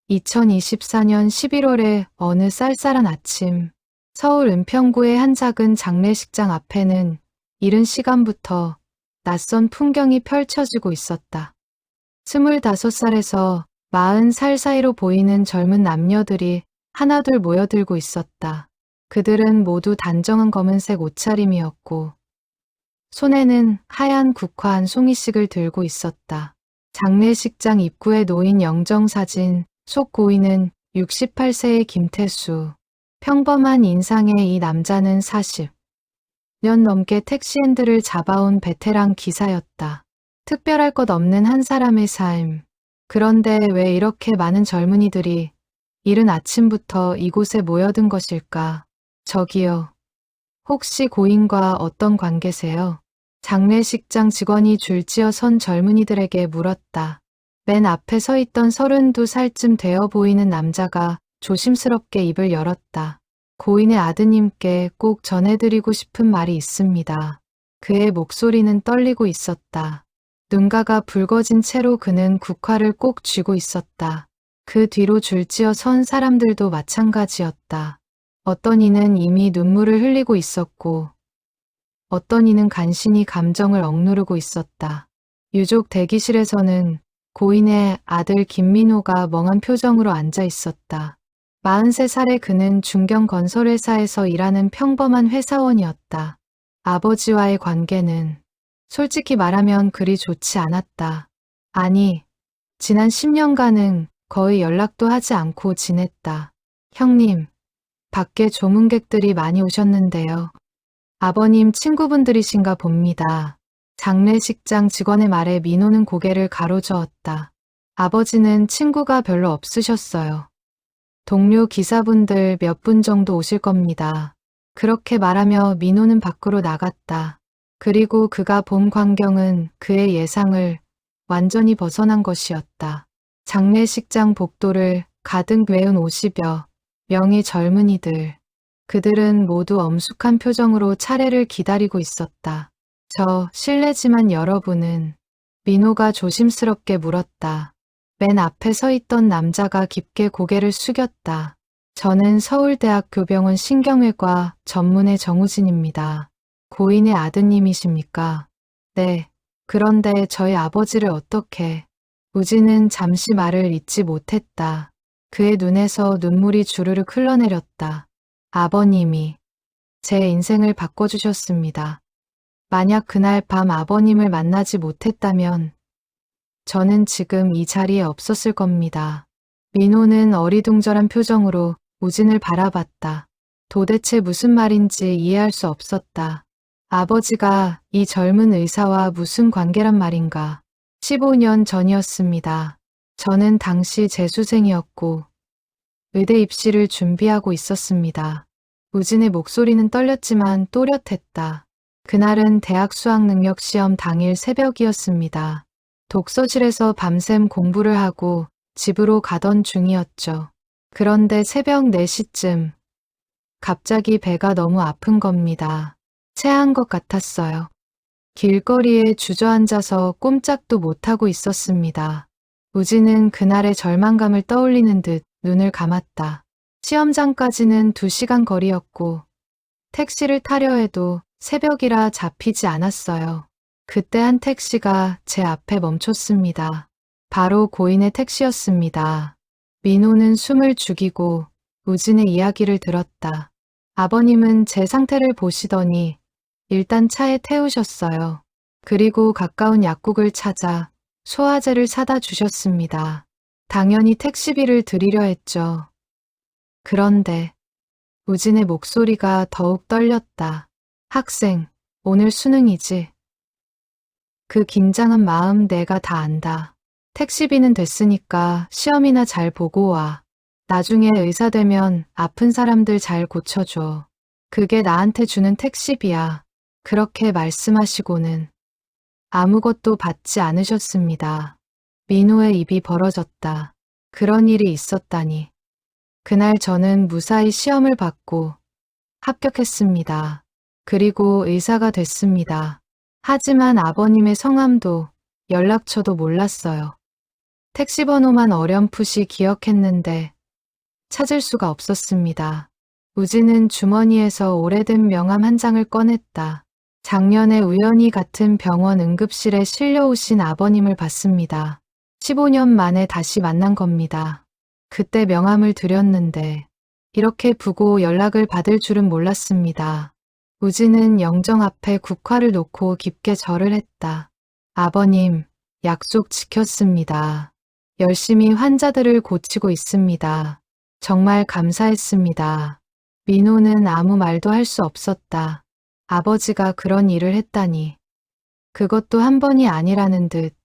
2024년 11월의 어느 쌀쌀한 아침, 서울 은평구의 한 작은 장례식장 앞에는 이른 시간부터 낯선 풍경이 펼쳐지고 있었다. 25살에서 40살 사이로 보이는 젊은 남녀들이 하나둘 모여들고 있었다. 그들은 모두 단정한 검은색 옷차림이었고 손에는 하얀 국화 한 송이씩을 들고 있었다. 장례식장 입구에 놓인 영정사진 속 고인은 68세의 김태수. 평범한 인상의 이 남자는 40년 넘게 택시핸들을 잡아온 베테랑 기사였다. 특별할 것 없는 한 사람의 삶. 그런데 왜 이렇게 많은 젊은이들이 이른 아침부터 이곳에 모여든 것일까? 저기요. 혹시 고인과 어떤 관계세요? 장례식장 직원이 줄지어 선 젊은이들에게 물었다. 맨 앞에 서 있던 32살쯤 되어 보이는 남자가 조심스럽게 입을 열었다. 고인의 아드님께 꼭 전해드리고 싶은 말이 있습니다. 그의 목소리는 떨리고 있었다. 눈가가 붉어진 채로 그는 국화를 꼭 쥐고 있었다. 그 뒤로 줄지어 선 사람들도 마찬가지였다. 어떤 이는 이미 눈물을 흘리고 있었고 어떤 이는 간신히 감정을 억누르고 있었다. 유족 대기실에서는 고인의 아들 김민호가 멍한 표정으로 앉아 있었다. 43살의 그는 중견건설회사에서 일하는 평범한 회사원이었다. 아버지와의 관계는 솔직히 말하면 그리 좋지 않았다. 아니, 지난 10년간은 거의 연락도 하지 않고 지냈다. 형님, 밖에 조문객들이 많이 오셨는데요. 아버님 친구분들이신가 봅니다. 장례식장 직원의 말에 민호는 고개를 가로저었다. 아버지는 친구가 별로 없으셨어요. 동료 기사분들 몇 분 정도 오실 겁니다. 그렇게 말하며 민호는 밖으로 나갔다. 그리고 그가 본 광경은 그의 예상을 완전히 벗어난 것이었다. 장례식장 복도를 가득 메운 50여 명의 젊은이들. 그들은 모두 엄숙한 표정으로 차례를 기다리고 있었다. 저 실례지만 여러분은? 민호가 조심스럽게 물었다. 맨 앞에 서 있던 남자가 깊게 고개를 숙였다. 저는 서울대학교병원 신경외과 전문의 정우진입니다. 고인의 아드님이십니까? 네. 그런데 저희 아버지를 어떻게... 우진은 잠시 말을 잇지 못했다. 그의 눈에서 눈물이 주르륵 흘러내렸다. 아버님이 제 인생을 바꿔주셨습니다. 만약 그날 밤 아버님을 만나지 못했다면 저는 지금 이 자리에 없었을 겁니다. 민호는 어리둥절한 표정으로 우진을 바라봤다. 도대체 무슨 말인지 이해할 수 없었다. 아버지가 이 젊은 의사와 무슨 관계란 말인가. 15년 전이었습니다. 저는 당시 재수생이었고 의대 입시를 준비하고 있었습니다. 우진의 목소리는 떨렸지만 또렷했다. 그날은 대학 수학능력 시험 당일 새벽이었습니다. 독서실에서 밤샘 공부를 하고 집으로 가던 중이었죠. 그런데 새벽 4시쯤 갑자기 배가 너무 아픈 겁니다. 체한 것 같았어요. 길거리에 주저앉아서 꼼짝도 못하고 있었습니다. 우진은 그날의 절망감을 떠올리는 듯 눈을 감았다. 시험장까지는 2시간 거리였고 택시를 타려 해도 새벽이라 잡히지 않았어요. 그때 한 택시가 제 앞에 멈췄습니다. 바로 고인의 택시였습니다. 민호는 숨을 죽이고 우진의 이야기를 들었다. 아버님은 제 상태를 보시더니 일단 차에 태우셨어요. 그리고 가까운 약국을 찾아 소화제를 사다 주셨습니다. 당연히 택시비를 드리려 했죠. 그런데 우진의 목소리가 더욱 떨렸다. 학생, 오늘 수능이지? 그 긴장한 마음 내가 다 안다. 택시비는 됐으니까 시험이나 잘 보고 와. 나중에 의사 되면 아픈 사람들 잘 고쳐줘. 그게 나한테 주는 택시비야. 그렇게 말씀하시고는 아무것도 받지 않으셨습니다. 민호의 입이 벌어졌다. 그런 일이 있었다니. 그날 저는 무사히 시험을 받고 합격했습니다. 그리고 의사가 됐습니다. 하지만 아버님의 성함도 연락처도 몰랐어요. 택시 번호만 어렴풋이 기억했는데 찾을 수가 없었습니다. 우진은 주머니에서 오래된 명함 한 장을 꺼냈다. 작년에 우연히 같은 병원 응급실에 실려오신 아버님을 봤습니다. 15년 만에 다시 만난 겁니다. 그때 명함을 드렸는데 이렇게 부고 연락을 받을 줄은 몰랐습니다. 우진은 영정 앞에 국화를 놓고 깊게 절을 했다. 아버님, 약속 지켰습니다. 열심히 환자들을 고치고 있습니다. 정말 감사했습니다. 민호는 아무 말도 할 수 없었다. 아버지가 그런 일을 했다니. 그것도 한 번이 아니라는 듯.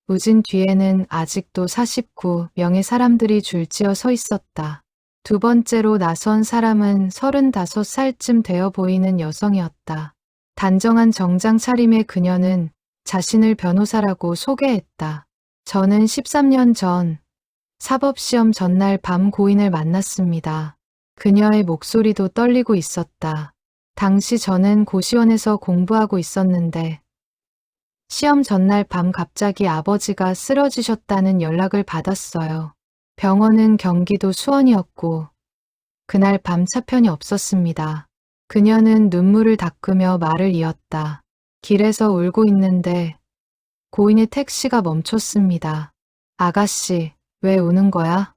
우진 뒤에는 아직도 49명의 사람들이 줄지어 서 있었다. 두 번째로 나선 사람은 35살쯤 되어 보이는 여성이었다. 단정한 정장 차림의 그녀는 자신을 변호사라고 소개했다. 저는 13년 전 사법시험 전날 밤 고인을 만났습니다. 그녀의 목소리도 떨리고 있었다. 당시 저는 고시원에서 공부하고 있었는데 시험 전날 밤 갑자기 아버지가 쓰러지셨다는 연락을 받았어요. 병원은 경기도 수원이었고 그날 밤 차편이 없었습니다. 그녀는 눈물을 닦으며 말을 이었다. 길에서 울고 있는데 고인의 택시가 멈췄습니다. 아가씨, 왜 우는 거야?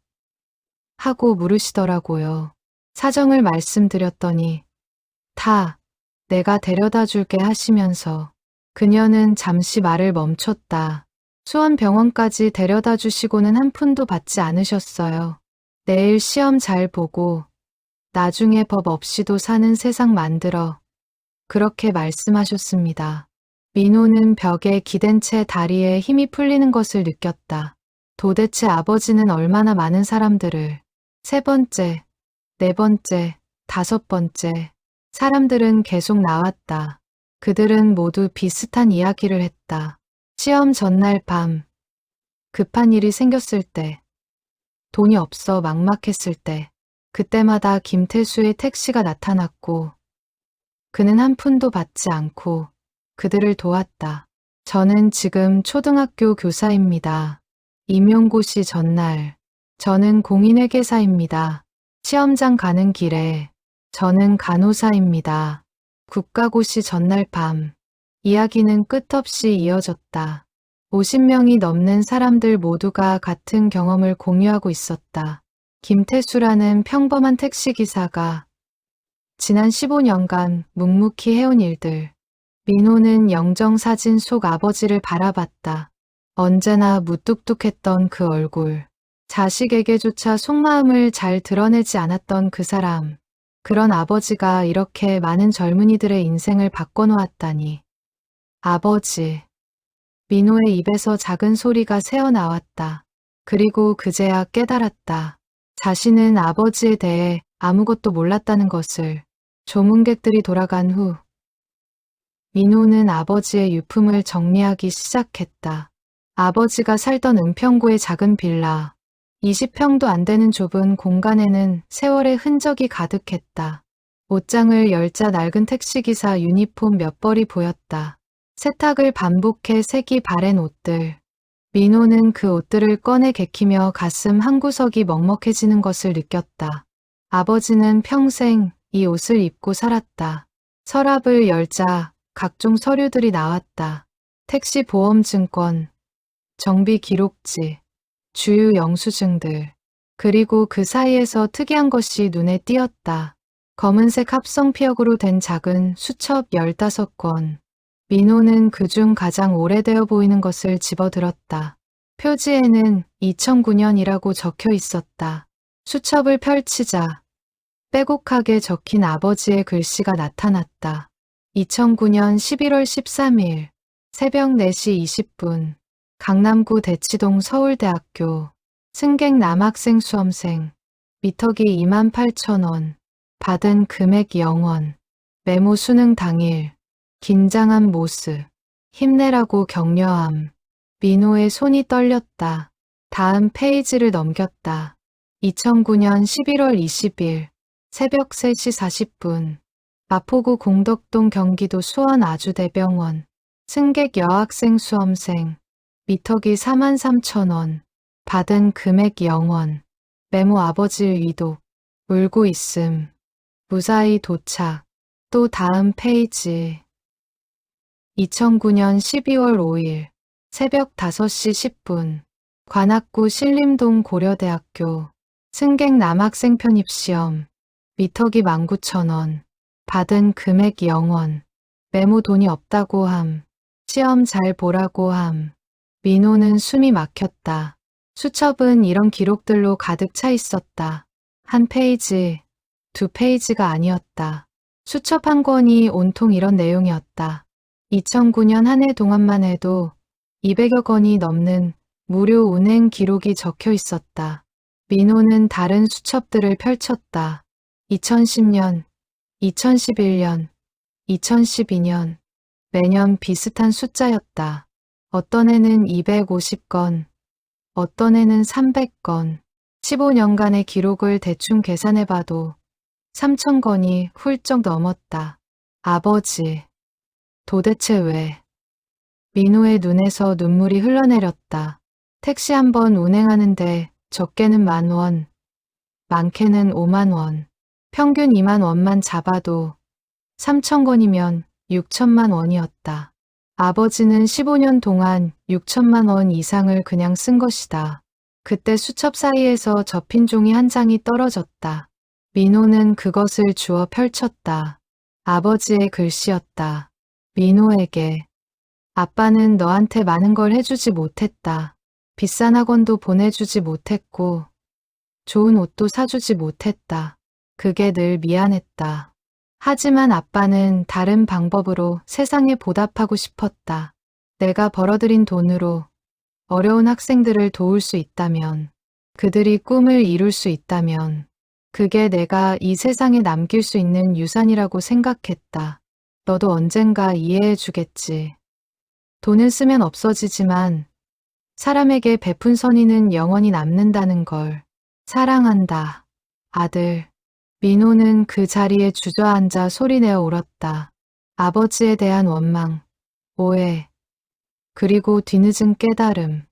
하고 물으시더라고요. 사정을 말씀드렸더니 타, 내가 데려다 줄게 하시면서 그녀는 잠시 말을 멈췄다. 수원병원까지 데려다 주시고는 한 푼도 받지 않으셨어요. 내일 시험 잘 보고 나중에 법 없이도 사는 세상 만들어. 그렇게 말씀하셨습니다. 민호는 벽에 기댄 채 다리에 힘이 풀리는 것을 느꼈다. 도대체 아버지는 얼마나 많은 사람들을 세 번째, 네 번째, 다섯 번째 사람들은 계속 나왔다. 그들은 모두 비슷한 이야기를 했다. 시험 전날 밤 급한 일이 생겼을 때, 돈이 없어 막막했을 때, 그때마다 김태수의 택시가 나타났고 그는 한 푼도 받지 않고 그들을 도왔다. 저는 지금 초등학교 교사입니다. 임용고시 전날 저는 공인회계사입니다. 시험장 가는 길에 저는 간호사입니다. 국가고시 전날 밤 이야기는 끝없이 이어졌다. 50명이 넘는 사람들 모두가 같은 경험을 공유하고 있었다. 김태수라는 평범한 택시기사가 지난 15년간 묵묵히 해온 일들. 민호는 영정사진 속 아버지를 바라봤다. 언제나 무뚝뚝했던 그 얼굴. 자식에게조차 속마음을 잘 드러내지 않았던 그 사람. 그런 아버지가 이렇게 많은 젊은이들의 인생을 바꿔놓았다니. 아버지. 민호의 입에서 작은 소리가 새어나왔다. 그리고 그제야 깨달았다. 자신은 아버지에 대해 아무것도 몰랐다는 것을. 조문객들이 돌아간 후 민호는 아버지의 유품을 정리하기 시작했다. 아버지가 살던 은평구의 작은 빌라. 20평도 안 되는 좁은 공간에는 세월의 흔적이 가득했다. 옷장을 열자 낡은 택시기사 유니폼 몇 벌이 보였다. 세탁을 반복해 색이 바랜 옷들. 민호는 그 옷들을 꺼내 개키며 가슴 한구석이 먹먹해지는 것을 느꼈다. 아버지는 평생 이 옷을 입고 살았다. 서랍을 열자 각종 서류들이 나왔다. 택시 보험증권, 정비 기록지, 주유 영수증들. 그리고 그 사이에서 특이한 것이 눈에 띄었다. 검은색 합성피혁으로 된 작은 수첩 15권. 민호는 그중 가장 오래되어 보이는 것을 집어들었다. 표지에는 2009년이라고 적혀 있었다. 수첩을 펼치자 빼곡하게 적힌 아버지의 글씨가 나타났다. 2009년 11월 13일 새벽 4시 20분 강남구 대치동 서울대학교 승객 남학생 수험생 미터기 28,000원 받은 금액 0원 메모 수능 당일 긴장한 모습 힘내라고 격려함 민호의 손이 떨렸다. 다음 페이지를 넘겼다. 2009년 11월 20일 새벽 3시 40분 마포구 공덕동 경기도 수원 아주대병원 승객 여학생 수험생 미터기 43,000원. 받은 금액 0원. 메모 아버지 위독. 울고 있음. 무사히 도착. 또 다음 페이지. 2009년 12월 5일. 새벽 5시 10분. 관악구 신림동 고려대학교. 승객 남학생 편입시험. 미터기 19,000원. 받은 금액 0원. 메모 돈이 없다고 함. 시험 잘 보라고 함. 민호는 숨이 막혔다. 수첩은 이런 기록들로 가득 차 있었다. 한 페이지, 두 페이지가 아니었다. 수첩 한 권이 온통 이런 내용이었다. 2009년 한 해 동안만 해도 200여 건이 넘는 무료 운행 기록이 적혀 있었다. 민호는 다른 수첩들을 펼쳤다. 2010년, 2011년, 2012년, 매년 비슷한 숫자였다. 어떤 해는 250건, 어떤 해는 300건, 15년간의 기록을 대충 계산해봐도 3,000건이 훌쩍 넘었다. 아버지, 도대체 왜? 민호의 눈에서 눈물이 흘러내렸다. 택시 한 번 운행하는데 적게는 10,000원, 많게는 50,000원, 평균 20,000원만 잡아도 3,000건이면 6천만 원이었다. 아버지는 15년 동안 6천만 원 이상을 그냥 쓴 것이다. 그때 수첩 사이에서 접힌 종이 한 장이 떨어졌다. 민호는 그것을 주워 펼쳤다. 아버지의 글씨였다. 민호에게. 아빠는 너한테 많은 걸 해주지 못했다. 비싼 학원도 보내주지 못했고, 좋은 옷도 사주지 못했다. 그게 늘 미안했다. 하지만 아빠는 다른 방법으로 세상에 보답하고 싶었다. 내가 벌어들인 돈으로 어려운 학생들을 도울 수 있다면, 그들이 꿈을 이룰 수 있다면, 그게 내가 이 세상에 남길 수 있는 유산이라고 생각했다. 너도 언젠가 이해해 주겠지. 돈을 쓰면 없어지지만 사람에게 베푼 선의는 영원히 남는다는 걸. 사랑한다. 아들. 민호는 그 자리에 주저앉아 소리내어 울었다. 아버지에 대한 원망, 오해, 그리고 뒤늦은 깨달음.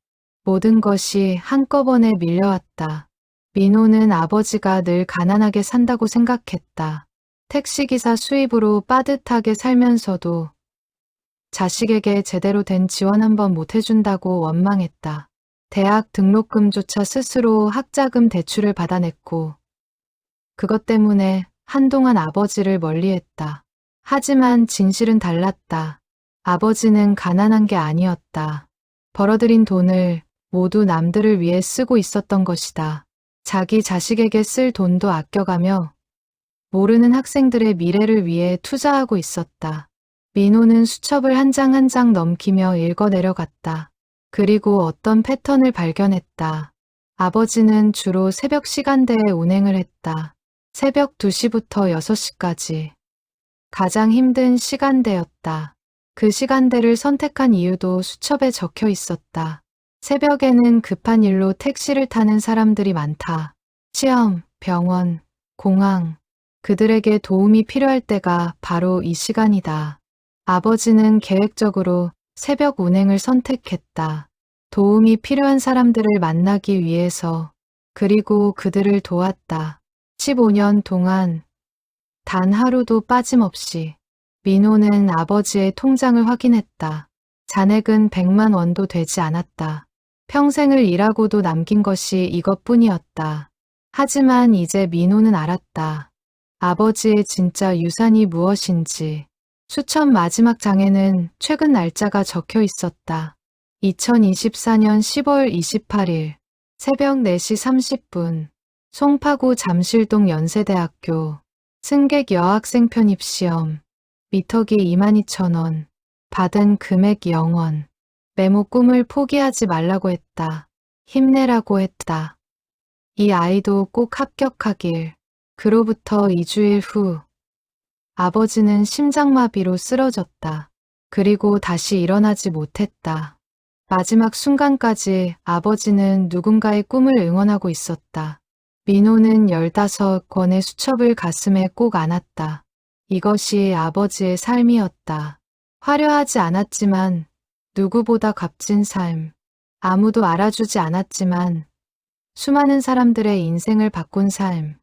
모든 것이 한꺼번에 밀려왔다. 민호는 아버지가 늘 가난하게 산다고 생각했다. 택시기사 수입으로 빠듯하게 살면서도 자식에게 제대로 된 지원 한번 못 해준다고 원망했다. 대학 등록금조차 스스로 학자금 대출을 받아냈고 그것 때문에 한동안 아버지를 멀리했다. 하지만 진실은 달랐다. 아버지는 가난한 게 아니었다. 벌어들인 돈을 모두 남들을 위해 쓰고 있었던 것이다. 자기 자식에게 쓸 돈도 아껴가며 모르는 학생들의 미래를 위해 투자하고 있었다. 민호는 수첩을 한 장 한 장 넘기며 읽어 내려갔다. 그리고 어떤 패턴을 발견했다. 아버지는 주로 새벽 시간대에 운행을 했다. 새벽 2시부터 6시까지. 가장 힘든 시간대였다. 그 시간대를 선택한 이유도 수첩에 적혀 있었다. 새벽에는 급한 일로 택시를 타는 사람들이 많다. 시험, 병원, 공항. 그들에게 도움이 필요할 때가 바로 이 시간이다. 아버지는 계획적으로 새벽 운행을 선택했다. 도움이 필요한 사람들을 만나기 위해서, 그리고 그들을 도왔다. 15년 동안 단 하루도 빠짐없이. 민호는 아버지의 통장을 확인했다. 잔액은 100만 원도 되지 않았다. 평생을 일하고도 남긴 것이 이것뿐이었다. 하지만 이제 민호는 알았다. 아버지의 진짜 유산이 무엇인지. 수첩 마지막 장에는 최근 날짜가 적혀 있었다. 2024년 10월 28일 새벽 4시 30분 송파구 잠실동 연세대학교 승객 여학생 편입시험 미터기 22,000원 받은 금액 0원 메모 꿈을 포기하지 말라고 했다. 힘내라고 했다. 이 아이도 꼭 합격하길. 그로부터 2주일 후 아버지는 심장마비로 쓰러졌다. 그리고 다시 일어나지 못했다. 마지막 순간까지 아버지는 누군가의 꿈을 응원하고 있었다. 민호는 15권의 수첩을 가슴에 꼭 안았다. 이것이 아버지의 삶이었다. 화려하지 않았지만 누구보다 값진 삶. 아무도 알아주지 않았지만 수많은 사람들의 인생을 바꾼 삶.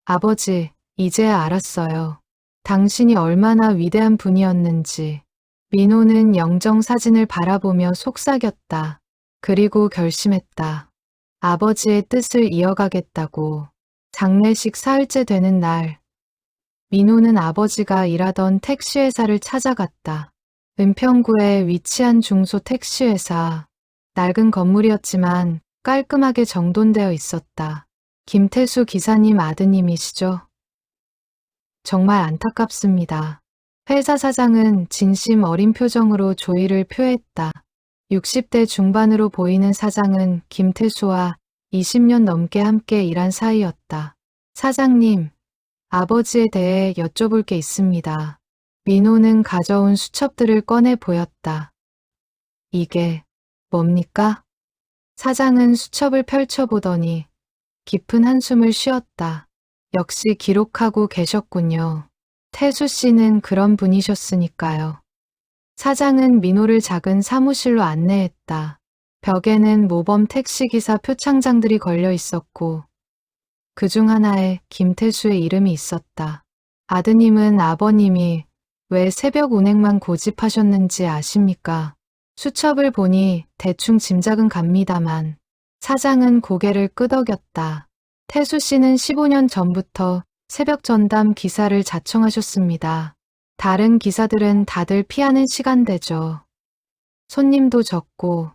아버지, 이제야 알았어요. 당신이 얼마나 위대한 분이었는지. 민호는 영정 사진을 바라보며 속삭였다. 그리고 결심했다. 아버지의 뜻을 이어가겠다고. 장례식 사흘째 되는 날, 민호는 아버지가 일하던 택시회사를 찾아갔다. 은평구에 위치한 중소 택시회사. 낡은 건물이었지만 깔끔하게 정돈되어 있었다. 김태수 기사님 아드님이시죠? 정말 안타깝습니다. 회사 사장은 진심 어린 표정으로 조의를 표했다. 60대 중반으로 보이는 사장은 김태수와 20년 넘게 함께 일한 사이였다. 사장님, 아버지에 대해 여쭤볼 게 있습니다. 민호는 가져온 수첩들을 꺼내 보였다. 이게 뭡니까? 사장은 수첩을 펼쳐보더니 깊은 한숨을 쉬었다. 역시 기록하고 계셨군요. 태수 씨는 그런 분이셨으니까요. 사장은 민호를 작은 사무실로 안내했다. 벽에는 모범 택시기사 표창장들이 걸려 있었고 그중 하나에 김태수의 이름이 있었다. 아드님은 아버님이 왜 새벽 운행만 고집하셨는지 아십니까? 수첩을 보니 대충 짐작은 갑니다만 사장은 고개를 끄덕였다. 태수 씨는 15년 전부터 새벽 전담 기사를 자청하셨습니다. 다른 기사들은 다들 피하는 시간대죠. 손님도 적고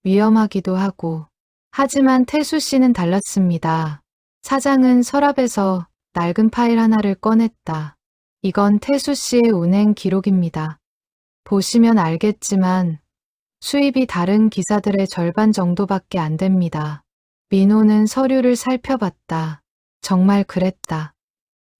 위험하기도 하고. 하지만 태수 씨는 달랐습니다. 사장은 서랍에서 낡은 파일 하나를 꺼냈다. 이건 태수 씨의 운행 기록입니다. 보시면 알겠지만 수입이 다른 기사들의 절반 정도밖에 안 됩니다. 민호는 서류를 살펴봤다. 정말 그랬다.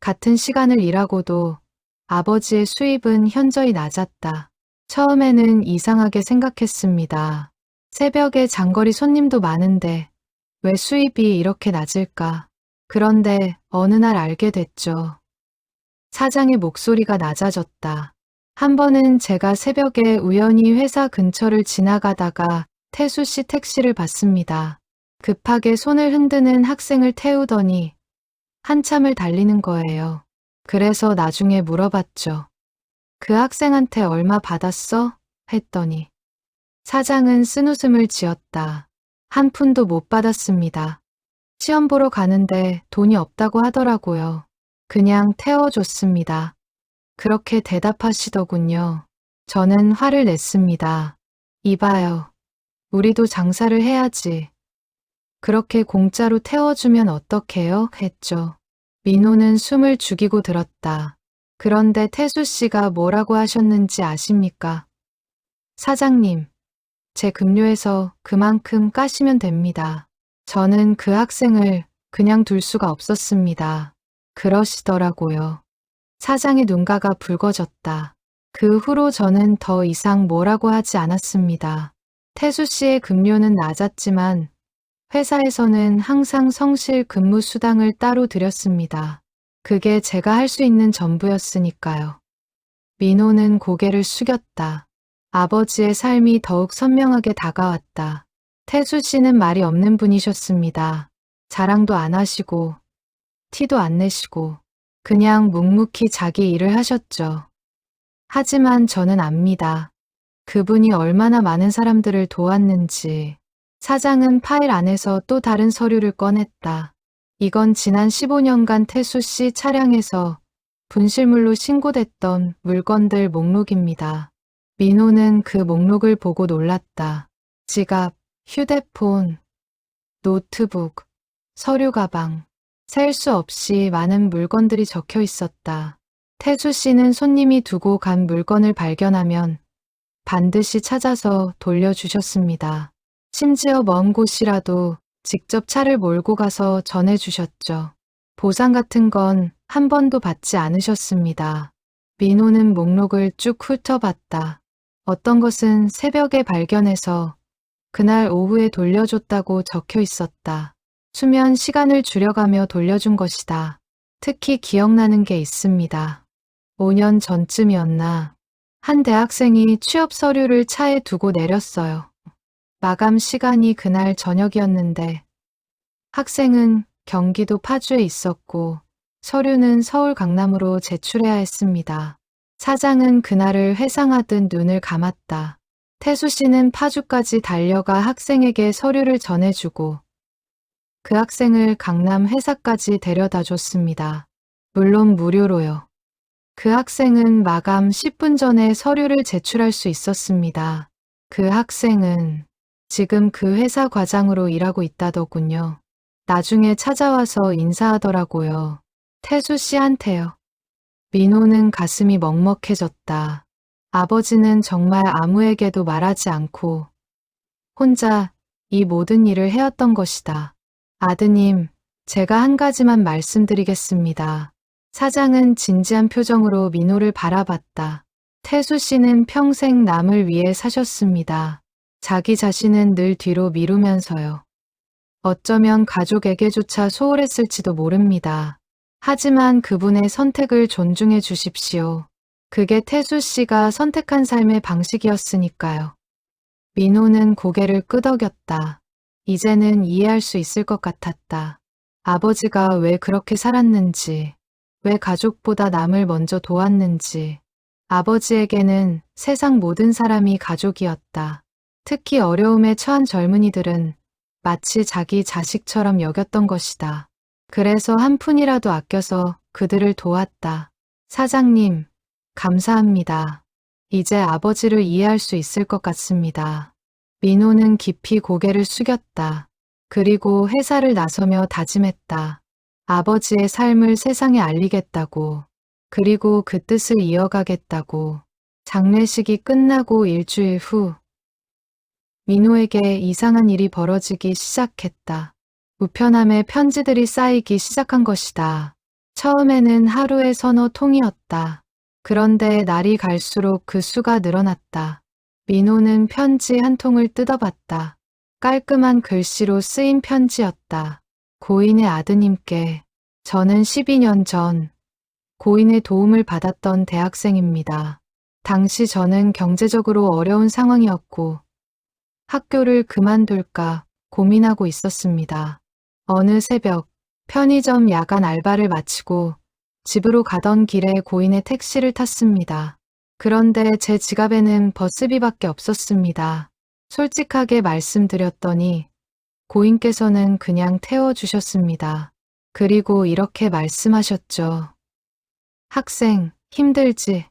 같은 시간을 일하고도 아버지의 수입은 현저히 낮았다. 처음에는 이상하게 생각했습니다. 새벽에 장거리 손님도 많은데 왜 수입이 이렇게 낮을까? 그런데 어느 날 알게 됐죠. 사장의 목소리가 낮아졌다. 한 번은 제가 새벽에 우연히 회사 근처를 지나가다가 태수 씨 택시를 봤습니다. 급하게 손을 흔드는 학생을 태우더니 한참을 달리는 거예요. 그래서 나중에 물어봤죠. 그 학생한테 얼마 받았어? 했더니 사장은 쓴웃음을 지었다. 한 푼도 못 받았습니다. 시험 보러 가는데 돈이 없다고 하더라고요. 그냥 태워줬습니다. 그렇게 대답하시더군요. 저는 화를 냈습니다. 이봐요. 우리도 장사를 해야지. 그렇게 공짜로 태워주면 어떡해요? 했죠. 민호는 숨을 죽이고 들었다. 그런데 태수 씨가 뭐라고 하셨는지 아십니까? 사장님, 제 급료에서 그만큼 까시면 됩니다. 저는 그 학생을 그냥 둘 수가 없었습니다. 그러시더라고요. 사장의 눈가가 붉어졌다. 그 후로 저는 더 이상 뭐라고 하지 않았습니다. 태수 씨의 급료는 낮았지만 회사에서는 항상 성실 근무 수당을 따로 드렸습니다. 그게 제가 할 수 있는 전부였으니까요. 민호는 고개를 숙였다. 아버지의 삶이 더욱 선명하게 다가왔다. 태수 씨는 말이 없는 분이셨습니다. 자랑도 안 하시고 티도 안 내시고 그냥 묵묵히 자기 일을 하셨죠. 하지만 저는 압니다. 그분이 얼마나 많은 사람들을 도왔는지. 사장은 파일 안에서 또 다른 서류를 꺼냈다. 이건 지난 15년간 태수 씨 차량에서 분실물로 신고됐던 물건들 목록입니다. 민호는 그 목록을 보고 놀랐다. 지갑, 휴대폰, 노트북, 서류 가방, 셀 수 없이 많은 물건들이 적혀 있었다. 태수 씨는 손님이 두고 간 물건을 발견하면 반드시 찾아서 돌려주셨습니다. 심지어 먼 곳이라도 직접 차를 몰고 가서 전해주셨죠. 보상 같은 건 한 번도 받지 않으셨습니다. 민호는 목록을 쭉 훑어봤다. 어떤 것은 새벽에 발견해서 그날 오후에 돌려줬다고 적혀 있었다. 수면 시간을 줄여가며 돌려준 것이다. 특히 기억나는 게 있습니다. 5년 전쯤이었나 한 대학생이 취업 서류를 차에 두고 내렸어요. 마감 시간이 그날 저녁이었는데 학생은 경기도 파주에 있었고 서류는 서울 강남으로 제출해야 했습니다. 사장은 그날을 회상하듯 눈을 감았다. 태수 씨는 파주까지 달려가 학생에게 서류를 전해주고 그 학생을 강남 회사까지 데려다 줬습니다. 물론 무료로요. 그 학생은 마감 10분 전에 서류를 제출할 수 있었습니다. 그 학생은 지금 그 회사 과장으로 일하고 있다더군요. 나중에 찾아와서 인사하더라고요. 태수 씨한테요. 민호는 가슴이 먹먹해졌다. 아버지는 정말 아무에게도 말하지 않고 혼자 이 모든 일을 해왔던 것이다. 아드님, 제가 한 가지만 말씀드리겠습니다. 사장은 진지한 표정으로 민호를 바라봤다. 태수 씨는 평생 남을 위해 사셨습니다. 자기 자신은 늘 뒤로 미루면서요. 어쩌면 가족에게조차 소홀했을지도 모릅니다. 하지만 그분의 선택을 존중해 주십시오. 그게 태수 씨가 선택한 삶의 방식이었으니까요. 민호는 고개를 끄덕였다. 이제는 이해할 수 있을 것 같았다. 아버지가 왜 그렇게 살았는지, 왜 가족보다 남을 먼저 도왔는지. 아버지에게는 세상 모든 사람이 가족이었다. 특히 어려움에 처한 젊은이들은 마치 자기 자식처럼 여겼던 것이다. 그래서 한 푼이라도 아껴서 그들을 도왔다. 사장님, 감사합니다. 이제 아버지를 이해할 수 있을 것 같습니다. 민호는 깊이 고개를 숙였다. 그리고 회사를 나서며 다짐했다. 아버지의 삶을 세상에 알리겠다고. 그리고 그 뜻을 이어가겠다고. 장례식이 끝나고 일주일 후 민호에게 이상한 일이 벌어지기 시작했다. 우편함에 편지들이 쌓이기 시작한 것이다. 처음에는 하루에 서너 통이었다. 그런데 날이 갈수록 그 수가 늘어났다. 민호는 편지 한 통을 뜯어봤다. 깔끔한 글씨로 쓰인 편지였다. 고인의 아드님께, 저는 12년 전 고인의 도움을 받았던 대학생입니다. 당시 저는 경제적으로 어려운 상황이었고 학교를 그만둘까 고민하고 있었습니다. 어느 새벽 편의점 야간 알바를 마치고 집으로 가던 길에 고인의 택시를 탔습니다. 그런데 제 지갑에는 버스비밖에 없었습니다. 솔직하게 말씀드렸더니 고인께서는 그냥 태워주셨습니다. 그리고 이렇게 말씀하셨죠. 학생, 힘들지?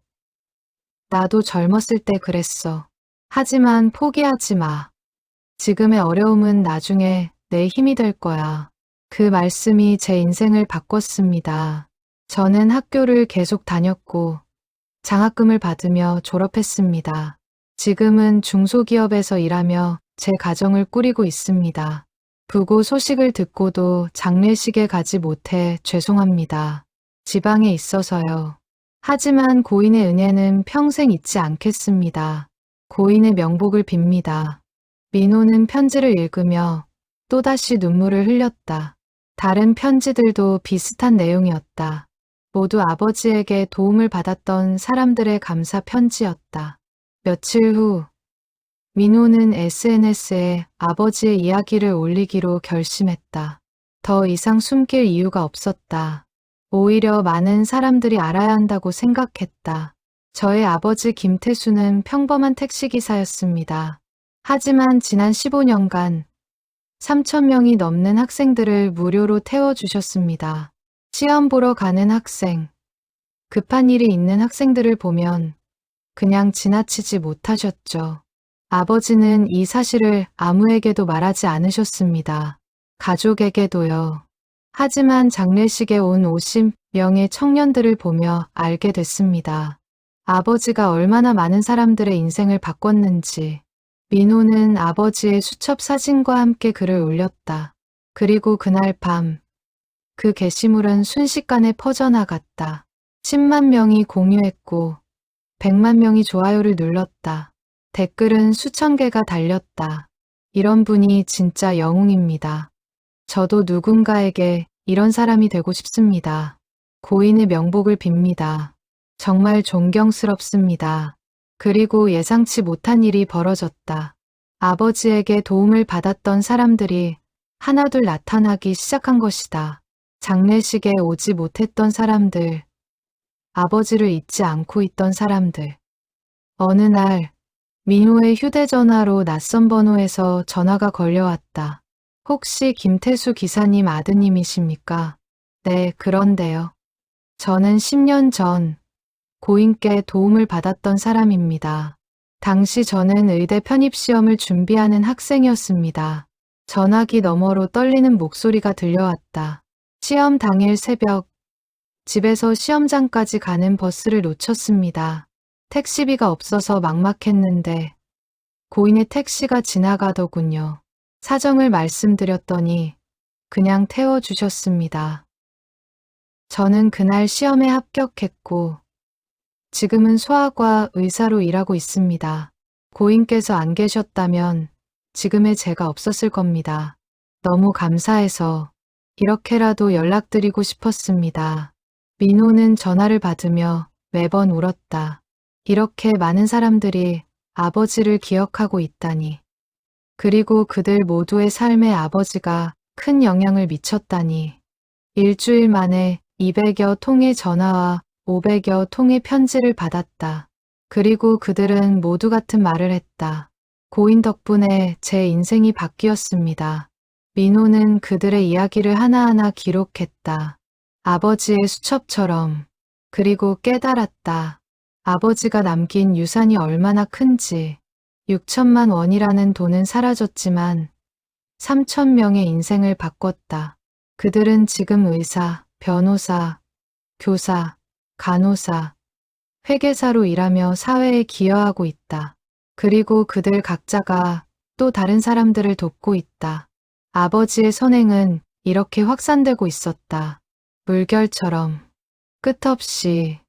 나도 젊었을 때 그랬어. 하지만 포기하지 마. 지금의 어려움은 나중에 내 힘이 될 거야. 그 말씀이 제 인생을 바꿨습니다. 저는 학교를 계속 다녔고 장학금을 받으며 졸업했습니다. 지금은 중소기업에서 일하며 제 가정을 꾸리고 있습니다. 부고 소식을 듣고도 장례식에 가지 못해 죄송합니다. 지방에 있어서요. 하지만 고인의 은혜는 평생 잊지 않겠습니다. 고인의 명복을 빕니다. 민호는 편지를 읽으며 또다시 눈물을 흘렸다. 다른 편지들도 비슷한 내용이었다. 모두 아버지에게 도움을 받았던 사람들의 감사 편지였다. 며칠 후 민호는 SNS에 아버지의 이야기를 올리기로 결심했다. 더 이상 숨길 이유가 없었다. 오히려 많은 사람들이 알아야 한다고 생각했다. 저의 아버지 김태수는 평범한 택시기사였습니다. 하지만 지난 15년간 3,000명이 넘는 학생들을 무료로 태워주셨습니다. 시험 보러 가는 학생, 급한 일이 있는 학생들을 보면 그냥 지나치지 못하셨죠. 아버지는 이 사실을 아무에게도 말하지 않으셨습니다. 가족에게도요. 하지만 장례식에 온 50명의 청년들을 보며 알게 됐습니다. 아버지가 얼마나 많은 사람들의 인생을 바꿨는지. 민호는 아버지의 수첩 사진과 함께 글을 올렸다. 그리고 그날 밤, 그 게시물은 순식간에 퍼져나갔다. 10만 명이 공유했고 100만 명이 좋아요를 눌렀다. 댓글은 수천 개가 달렸다. 이런 분이 진짜 영웅입니다. 저도 누군가에게 이런 사람이 되고 싶습니다. 고인의 명복을 빕니다. 정말 존경스럽습니다. 그리고 예상치 못한 일이 벌어졌다. 아버지에게 도움을 받았던 사람들이 하나둘 나타나기 시작한 것이다. 장례식에 오지 못했던 사람들, 아버지를 잊지 않고 있던 사람들. 어느 날 민호의 휴대전화로 낯선 번호에서 전화가 걸려왔다. 혹시 김태수 기사님 아드님이십니까? 네, 그런데요. 저는 10년 전 고인께 도움을 받았던 사람입니다. 당시 저는 의대 편입시험을 준비하는 학생이었습니다. 전화기 너머로 떨리는 목소리가 들려왔다. 시험 당일 새벽, 집에서 시험장까지 가는 버스를 놓쳤습니다. 택시비가 없어서 막막했는데 고인의 택시가 지나가더군요. 사정을 말씀드렸더니 그냥 태워주셨습니다. 저는 그날 시험에 합격했고 지금은 소아과 의사로 일하고 있습니다. 고인께서 안 계셨다면 지금의 제가 없었을 겁니다. 너무 감사해서 이렇게라도 연락드리고 싶었습니다. 민호는 전화를 받으며 매번 울었다. 이렇게 많은 사람들이 아버지를 기억하고 있다니. 그리고 그들 모두의 삶에 아버지가 큰 영향을 미쳤다니. 일주일 만에 200여 통의 전화와 500여 통의 편지를 받았다. 그리고 그들은 모두 같은 말을 했다. 고인 덕분에 제 인생이 바뀌었습니다. 민호는 그들의 이야기를 하나하나 기록했다. 아버지의 수첩처럼. 그리고 깨달았다. 아버지가 남긴 유산이 얼마나 큰지. 6천만 원이라는 돈은 사라졌지만 3천 명의 인생을 바꿨다. 그들은 지금 의사, 변호사, 교사, 간호사, 회계사로 일하며 사회에 기여하고 있다. 그리고 그들 각자가 또 다른 사람들을 돕고 있다. 아버지의 선행은 이렇게 확산되고 있었다. 물결처럼 끝없이.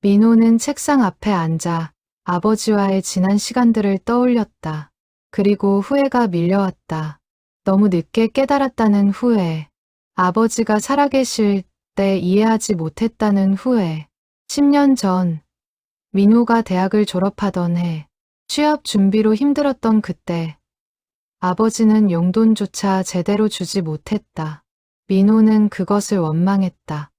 민호는 책상 앞에 앉아 아버지와의 지난 시간들을 떠올렸다. 그리고 후회가 밀려왔다. 너무 늦게 깨달았다는 후회. 아버지가 살아계실 때 이해하지 못했다는 후회. 10년 전 민호가 대학을 졸업하던 해 취업 준비로 힘들었던 그때 아버지는 용돈조차 제대로 주지 못했다. 민호는 그것을 원망했다.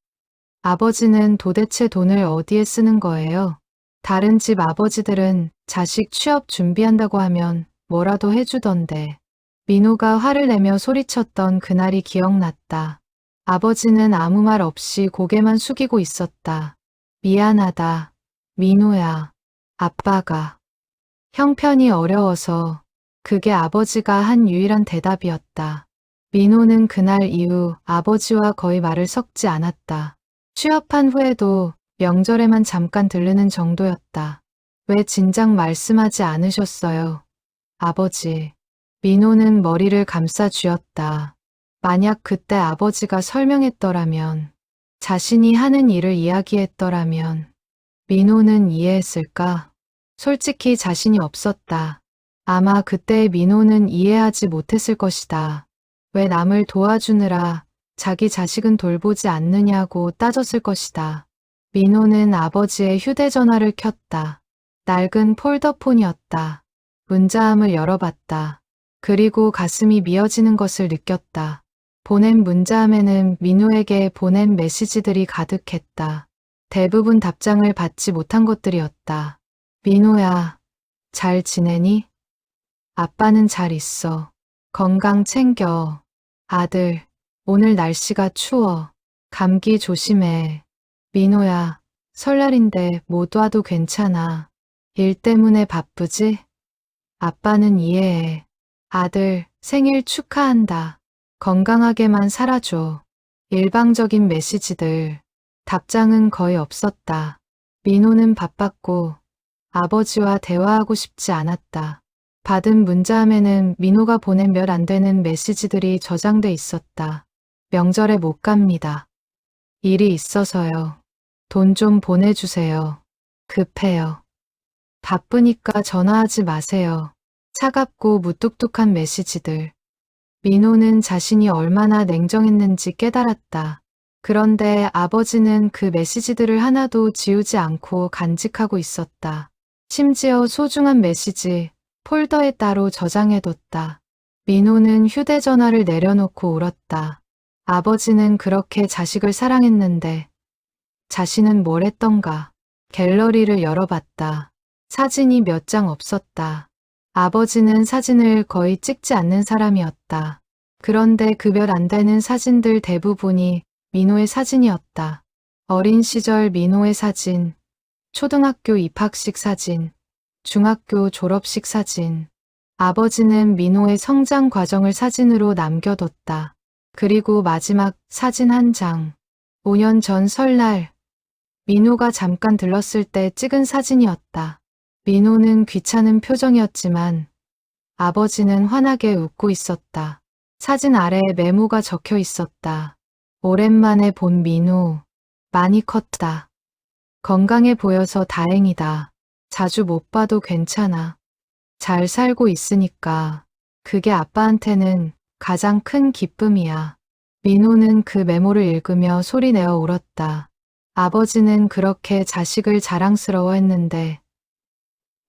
아버지는 도대체 돈을 어디에 쓰는 거예요? 다른 집 아버지들은 자식 취업 준비한다고 하면 뭐라도 해주던데. 민호가 화를 내며 소리쳤던 그날이 기억났다. 아버지는 아무 말 없이 고개만 숙이고 있었다. 미안하다. 민호야. 아빠가. 형편이 어려워서. 그게 아버지가 한 유일한 대답이었다. 민호는 그날 이후 아버지와 거의 말을 섞지 않았다. 취업한 후에도 명절에만 잠깐 들르는 정도였다. 왜 진작 말씀하지 않으셨어요? 아버지. 민호는 머리를 감싸 쥐었다. 만약 그때 아버지가 설명했더라면, 자신이 하는 일을 이야기했더라면, 민호는 이해했을까? 솔직히 자신이 없었다. 아마 그때의 민호는 이해하지 못했을 것이다. 왜 남을 도와주느라 자기 자식은 돌보지 않느냐고 따졌을 것이다. 민호는 아버지의 휴대전화를 켰다. 낡은 폴더폰이었다. 문자함을 열어봤다. 그리고 가슴이 미어지는 것을 느꼈다. 보낸 문자함에는 민호에게 보낸 메시지들이 가득했다. 대부분 답장을 받지 못한 것들이었다. 민호야, 잘 지내니? 아빠는 잘 있어. 건강 챙겨. 아들, 오늘 날씨가 추워. 감기 조심해. 민호야, 설날인데 못 와도 괜찮아. 일 때문에 바쁘지? 아빠는 이해해. 아들, 생일 축하한다. 건강하게만 살아줘. 일방적인 메시지들. 답장은 거의 없었다. 민호는 바빴고 아버지와 대화하고 싶지 않았다. 받은 문자함에는 민호가 보낸 몇 안 되는 메시지들이 저장돼 있었다. 명절에 못 갑니다. 일이 있어서요. 돈 좀 보내주세요. 급해요. 바쁘니까 전화하지 마세요. 차갑고 무뚝뚝한 메시지들. 민호는 자신이 얼마나 냉정했는지 깨달았다. 그런데 아버지는 그 메시지들을 하나도 지우지 않고 간직하고 있었다. 심지어 소중한 메시지, 폴더에 따로 저장해뒀다. 민호는 휴대전화를 내려놓고 울었다. 아버지는 그렇게 자식을 사랑했는데 자신은 뭘 했던가. 갤러리를 열어봤다. 사진이 몇 장 없었다. 아버지는 사진을 거의 찍지 않는 사람이었다. 그런데 그 몇 안 되는 사진들 대부분이 민호의 사진이었다. 어린 시절 민호의 사진, 초등학교 입학식 사진, 중학교 졸업식 사진. 아버지는 민호의 성장 과정을 사진으로 남겨뒀다. 그리고 마지막 사진 한 장. 5년 전 설날, 민호가 잠깐 들렀을 때 찍은 사진이었다. 민호는 귀찮은 표정이었지만 아버지는 환하게 웃고 있었다. 사진 아래에 메모가 적혀 있었다. 오랜만에 본 민호, 많이 컸다. 건강해 보여서 다행이다. 자주 못 봐도 괜찮아. 잘 살고 있으니까. 그게 아빠한테는 가장 큰 기쁨이야. 민호는 그 메모를 읽으며 소리내어 울었다. 아버지는 그렇게 자식을 자랑스러워했는데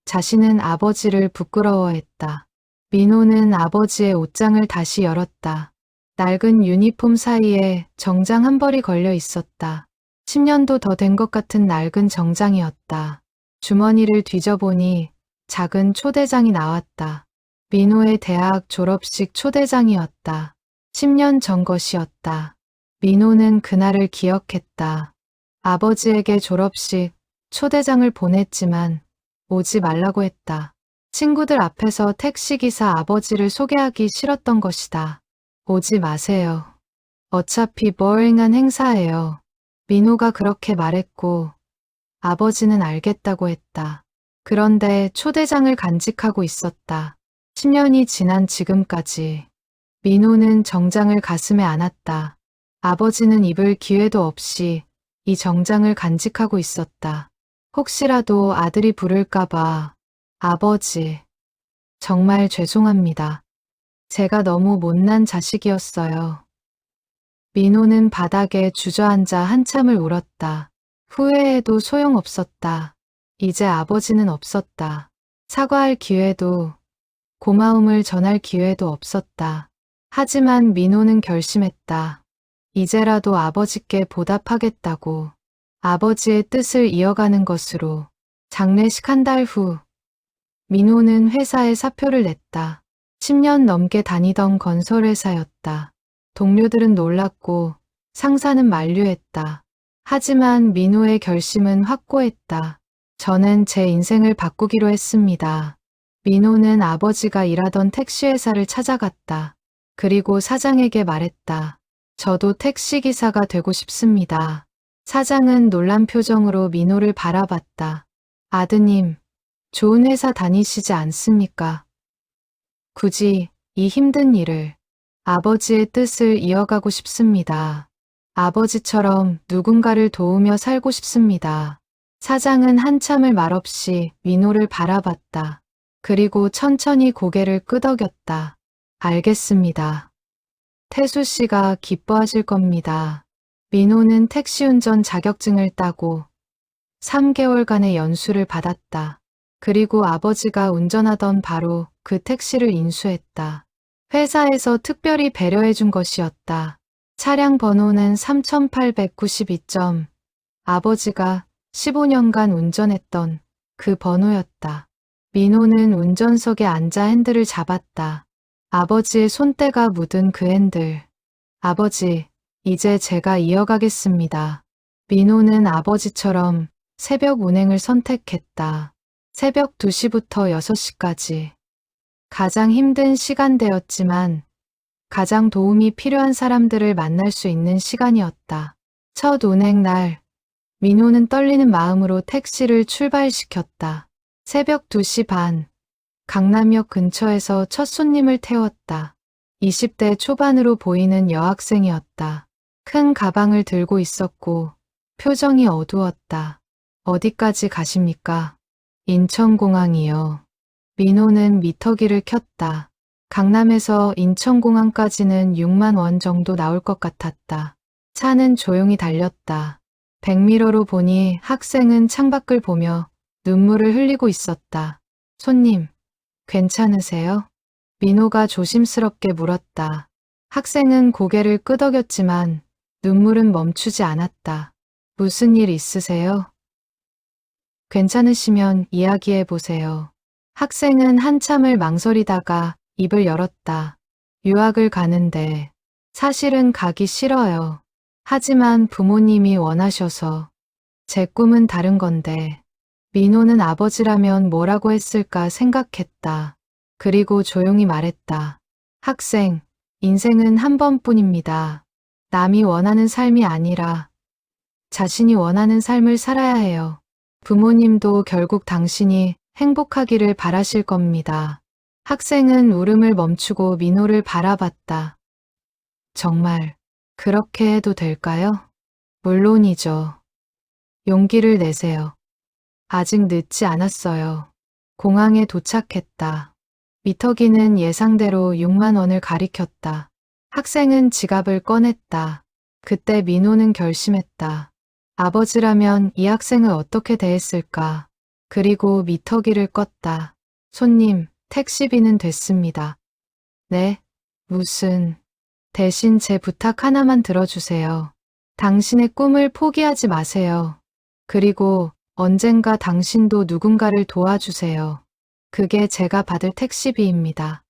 자신은 아버지를 부끄러워했다. 민호는 아버지의 옷장을 다시 열었다. 낡은 유니폼 사이에 정장 한 벌이 걸려 있었다. 10년도 더 된 것 같은 낡은 정장이었다. 주머니를 뒤져보니 작은 초대장이 나왔다. 민호의 대학 졸업식 초대장이었다. 10년 전 것이었다. 민호는 그날을 기억했다. 아버지에게 졸업식 초대장을 보냈지만 오지 말라고 했다. 친구들 앞에서 택시기사 아버지를 소개하기 싫었던 것이다. 오지 마세요. 어차피 보잉한 행사예요. 민호가 그렇게 말했고 아버지는 알겠다고 했다. 그런데 초대장을 간직하고 있었다. 10년이 지난 지금까지. 민호는 정장을 가슴에 안았다. 아버지는 입을 기회도 없이 이 정장을 간직하고 있었다. 혹시라도 아들이 부를까봐. 아버지, 정말 죄송합니다. 제가 너무 못난 자식이었어요. 민호는 바닥에 주저앉아 한참을 울었다. 후회해도 소용없었다. 이제 아버지는 없었다. 사과할 기회도, 고마움을 전할 기회도 없었다. 하지만 민호는 결심했다. 이제라도 아버지께 보답하겠다고. 아버지의 뜻을 이어가는 것으로. 장례식 한 달 후, 민호는 회사에 사표를 냈다. 10년 넘게 다니던 건설회사였다. 동료들은 놀랐고 상사는 만류했다. 하지만 민호의 결심은 확고했다. 저는 제 인생을 바꾸기로 했습니다. 민호는 아버지가 일하던 택시회사를 찾아갔다. 그리고 사장에게 말했다. 저도 택시기사가 되고 싶습니다. 사장은 놀란 표정으로 민호를 바라봤다. 아드님, 좋은 회사 다니시지 않습니까? 굳이 이 힘든 일을. 아버지의 뜻을 이어가고 싶습니다. 아버지처럼 누군가를 도우며 살고 싶습니다. 사장은 한참을 말없이 민호를 바라봤다. 그리고 천천히 고개를 끄덕였다. 알겠습니다. 태수 씨가 기뻐하실 겁니다. 민호는 택시운전 자격증을 따고 3개월간의 연수를 받았다. 그리고 아버지가 운전하던 바로 그 택시를 인수했다. 회사에서 특별히 배려해준 것이었다. 차량 번호는 3892점. 아버지가 15년간 운전했던 그 번호였다. 민호는 운전석에 앉아 핸들을 잡았다. 아버지의 손때가 묻은 그 핸들. 아버지, 이제 제가 이어가겠습니다. 민호는 아버지처럼 새벽 운행을 선택했다. 새벽 2시부터 6시까지. 가장 힘든 시간대였지만 가장 도움이 필요한 사람들을 만날 수 있는 시간이었다. 첫 운행 날, 민호는 떨리는 마음으로 택시를 출발시켰다. 새벽 2시 반, 강남역 근처에서 첫 손님을 태웠다. 20대 초반으로 보이는 여학생이었다. 큰 가방을 들고 있었고 표정이 어두웠다. 어디까지 가십니까? 인천공항이요. 민호는 미터기를 켰다. 강남에서 인천공항까지는 6만 원 정도 나올 것 같았다. 차는 조용히 달렸다. 백미러로 보니 학생은 창밖을 보며 눈물을 흘리고 있었다. 손님, 괜찮으세요? 민호가 조심스럽게 물었다. 학생은 고개를 끄덕였지만 눈물은 멈추지 않았다. 무슨 일 있으세요? 괜찮으시면 이야기해 보세요. 학생은 한참을 망설이다가 입을 열었다. 유학을 가는데 사실은 가기 싫어요. 하지만 부모님이 원하셔서 제 꿈은 다른 건데 민호는 아버지라면 뭐라고 했을까 생각했다. 그리고 조용히 말했다. 학생, 인생은 한 번뿐입니다. 남이 원하는 삶이 아니라 자신이 원하는 삶을 살아야 해요. 부모님도 결국 당신이 행복하기를 바라실 겁니다. 학생은 울음을 멈추고 민호를 바라봤다. 정말 그렇게 해도 될까요? 물론이죠. 용기를 내세요. 아직 늦지 않았어요. 공항에 도착했다. 미터기는 예상대로 6만 원을 가리켰다. 학생은 지갑을 꺼냈다. 그때 민호는 결심했다. 아버지라면 이 학생을 어떻게 대했을까? 그리고 미터기를 껐다. 손님, 택시비는 됐습니다. 네? 무슨... 대신 제 부탁 하나만 들어주세요. 당신의 꿈을 포기하지 마세요. 그리고 언젠가 당신도 누군가를 도와주세요. 그게 제가 받을 택시비입니다.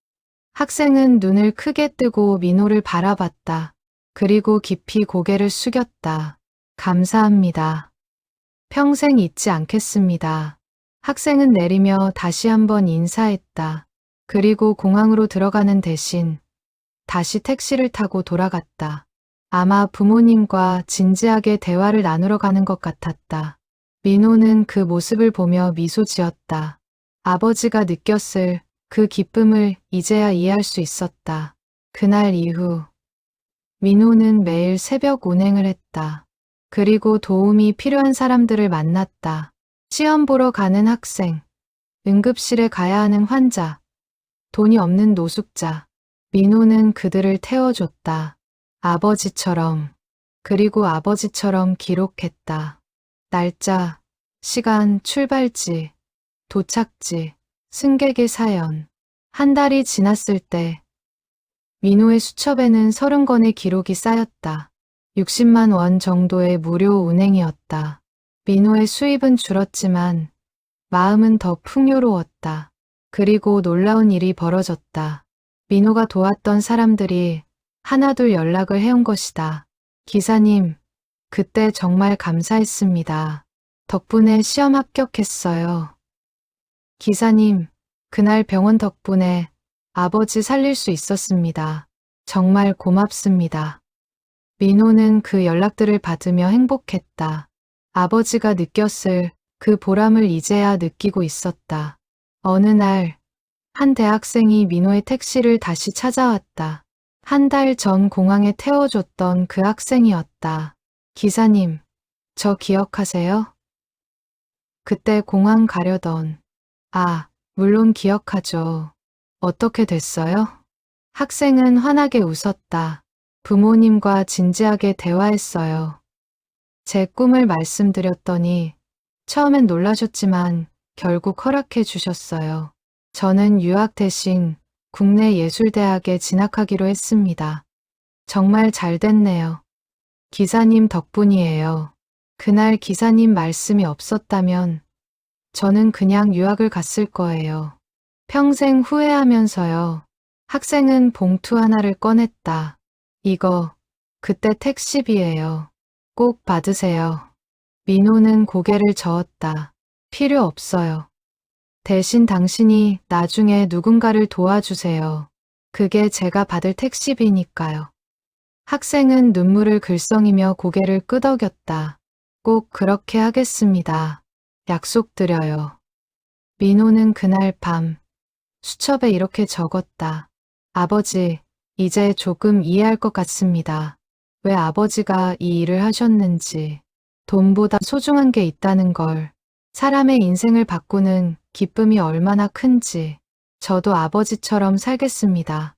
학생은 눈을 크게 뜨고 민호를 바라봤다. 그리고 깊이 고개를 숙였다. 감사합니다. 평생 잊지 않겠습니다. 학생은 내리며 다시 한번 인사했다. 그리고 공항으로 들어가는 대신 다시 택시를 타고 돌아갔다. 아마 부모님과 진지하게 대화를 나누러 가는 것 같았다. 민호는 그 모습을 보며 미소 지었다. 아버지가 느꼈을 그 기쁨을 이제야 이해할 수 있었다. 그날 이후 민호는 매일 새벽 운행을 했다. 그리고 도움이 필요한 사람들을 만났다. 시험 보러 가는 학생, 응급실에 가야 하는 환자, 돈이 없는 노숙자. 민호는 그들을 태워줬다. 아버지처럼. 그리고 아버지처럼 기록했다. 날짜, 시간, 출발지, 도착지, 승객의 사연. 한 달이 지났을 때 민호의 수첩에는 30건의 기록이 쌓였다. 60만 원 정도의 무료 운행이었다. 민호의 수입은 줄었지만 마음은 더 풍요로웠다. 그리고 놀라운 일이 벌어졌다. 민호가 도왔던 사람들이 하나둘 연락을 해온 것이다. 기사님, 그때 정말 감사했습니다. 덕분에 시험 합격했어요. 기사님, 그날 병원 덕분에 아버지 살릴 수 있었습니다. 정말 고맙습니다. 민호는 그 연락들을 받으며 행복했다. 아버지가 느꼈을 그 보람을 이제야 느끼고 있었다. 어느 날, 한 대학생이 민호의 택시를 다시 찾아왔다. 한 달 전 공항에 태워줬던 그 학생이었다. 기사님, 저 기억하세요? 그때 공항 가려던... 물론 기억하죠. 어떻게 됐어요? 학생은 환하게 웃었다. 부모님과 진지하게 대화했어요. 제 꿈을 말씀드렸더니 처음엔 놀라셨지만 결국 허락해 주셨어요. 저는 유학 대신 국내 예술대학에 진학하기로 했습니다. 정말 잘 됐네요. 기사님 덕분이에요. 그날 기사님 말씀이 없었다면 저는 그냥 유학을 갔을 거예요. 평생 후회하면서요. 학생은 봉투 하나를 꺼냈다. 이거 그때 택시비예요. 꼭 받으세요. 민호는 고개를 저었다. 필요 없어요. 대신 당신이 나중에 누군가를 도와주세요. 그게 제가 받을 택시비니까요. 학생은 눈물을 글썽이며 고개를 끄덕였다. 꼭 그렇게 하겠습니다. 약속드려요. 민호는 그날 밤 수첩에 이렇게 적었다. 아버지, 이제 조금 이해할 것 같습니다. 왜 아버지가 이 일을 하셨는지. 돈보다 소중한 게 있다는 걸. 사람의 인생을 바꾸는 기쁨이 얼마나 큰지. 저도 아버지처럼 살겠습니다.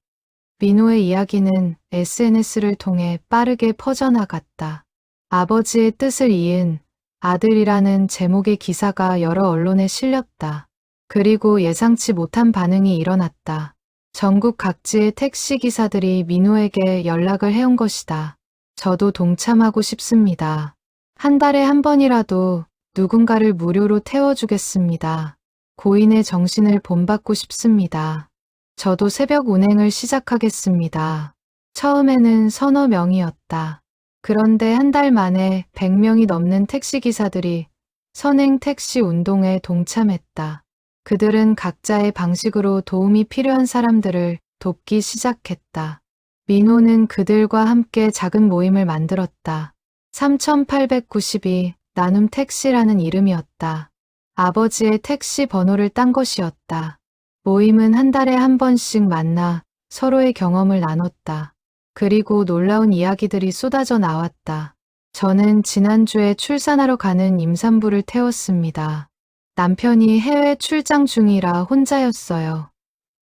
민호의 이야기는 SNS를 통해 빠르게 퍼져나갔다. 아버지의 뜻을 이은 아들이라는 제목의 기사가 여러 언론에 실렸다. 그리고 예상치 못한 반응이 일어났다. 전국 각지의 택시기사들이 민호에게 연락을 해온 것이다. 저도 동참하고 싶습니다. 한 달에 한 번이라도 누군가를 무료로 태워주겠습니다. 고인의 정신을 본받고 싶습니다. 저도 새벽 운행을 시작하겠습니다. 처음에는 서너 명이었다. 그런데 한 달 만에 100명이 넘는 택시기사들이 선행 택시 운동에 동참했다. 그들은 각자의 방식으로 도움이 필요한 사람들을 돕기 시작했다. 민호는 그들과 함께 작은 모임을 만들었다. 3892 나눔 택시라는 이름이었다. 아버지의 택시 번호를 딴 것이었다. 모임은 한 달에 한 번씩 만나 서로의 경험을 나눴다. 그리고 놀라운 이야기들이 쏟아져 나왔다. 저는 지난주에 출산하러 가는 임산부를 태웠습니다. 남편이 해외 출장 중이라 혼자였어요.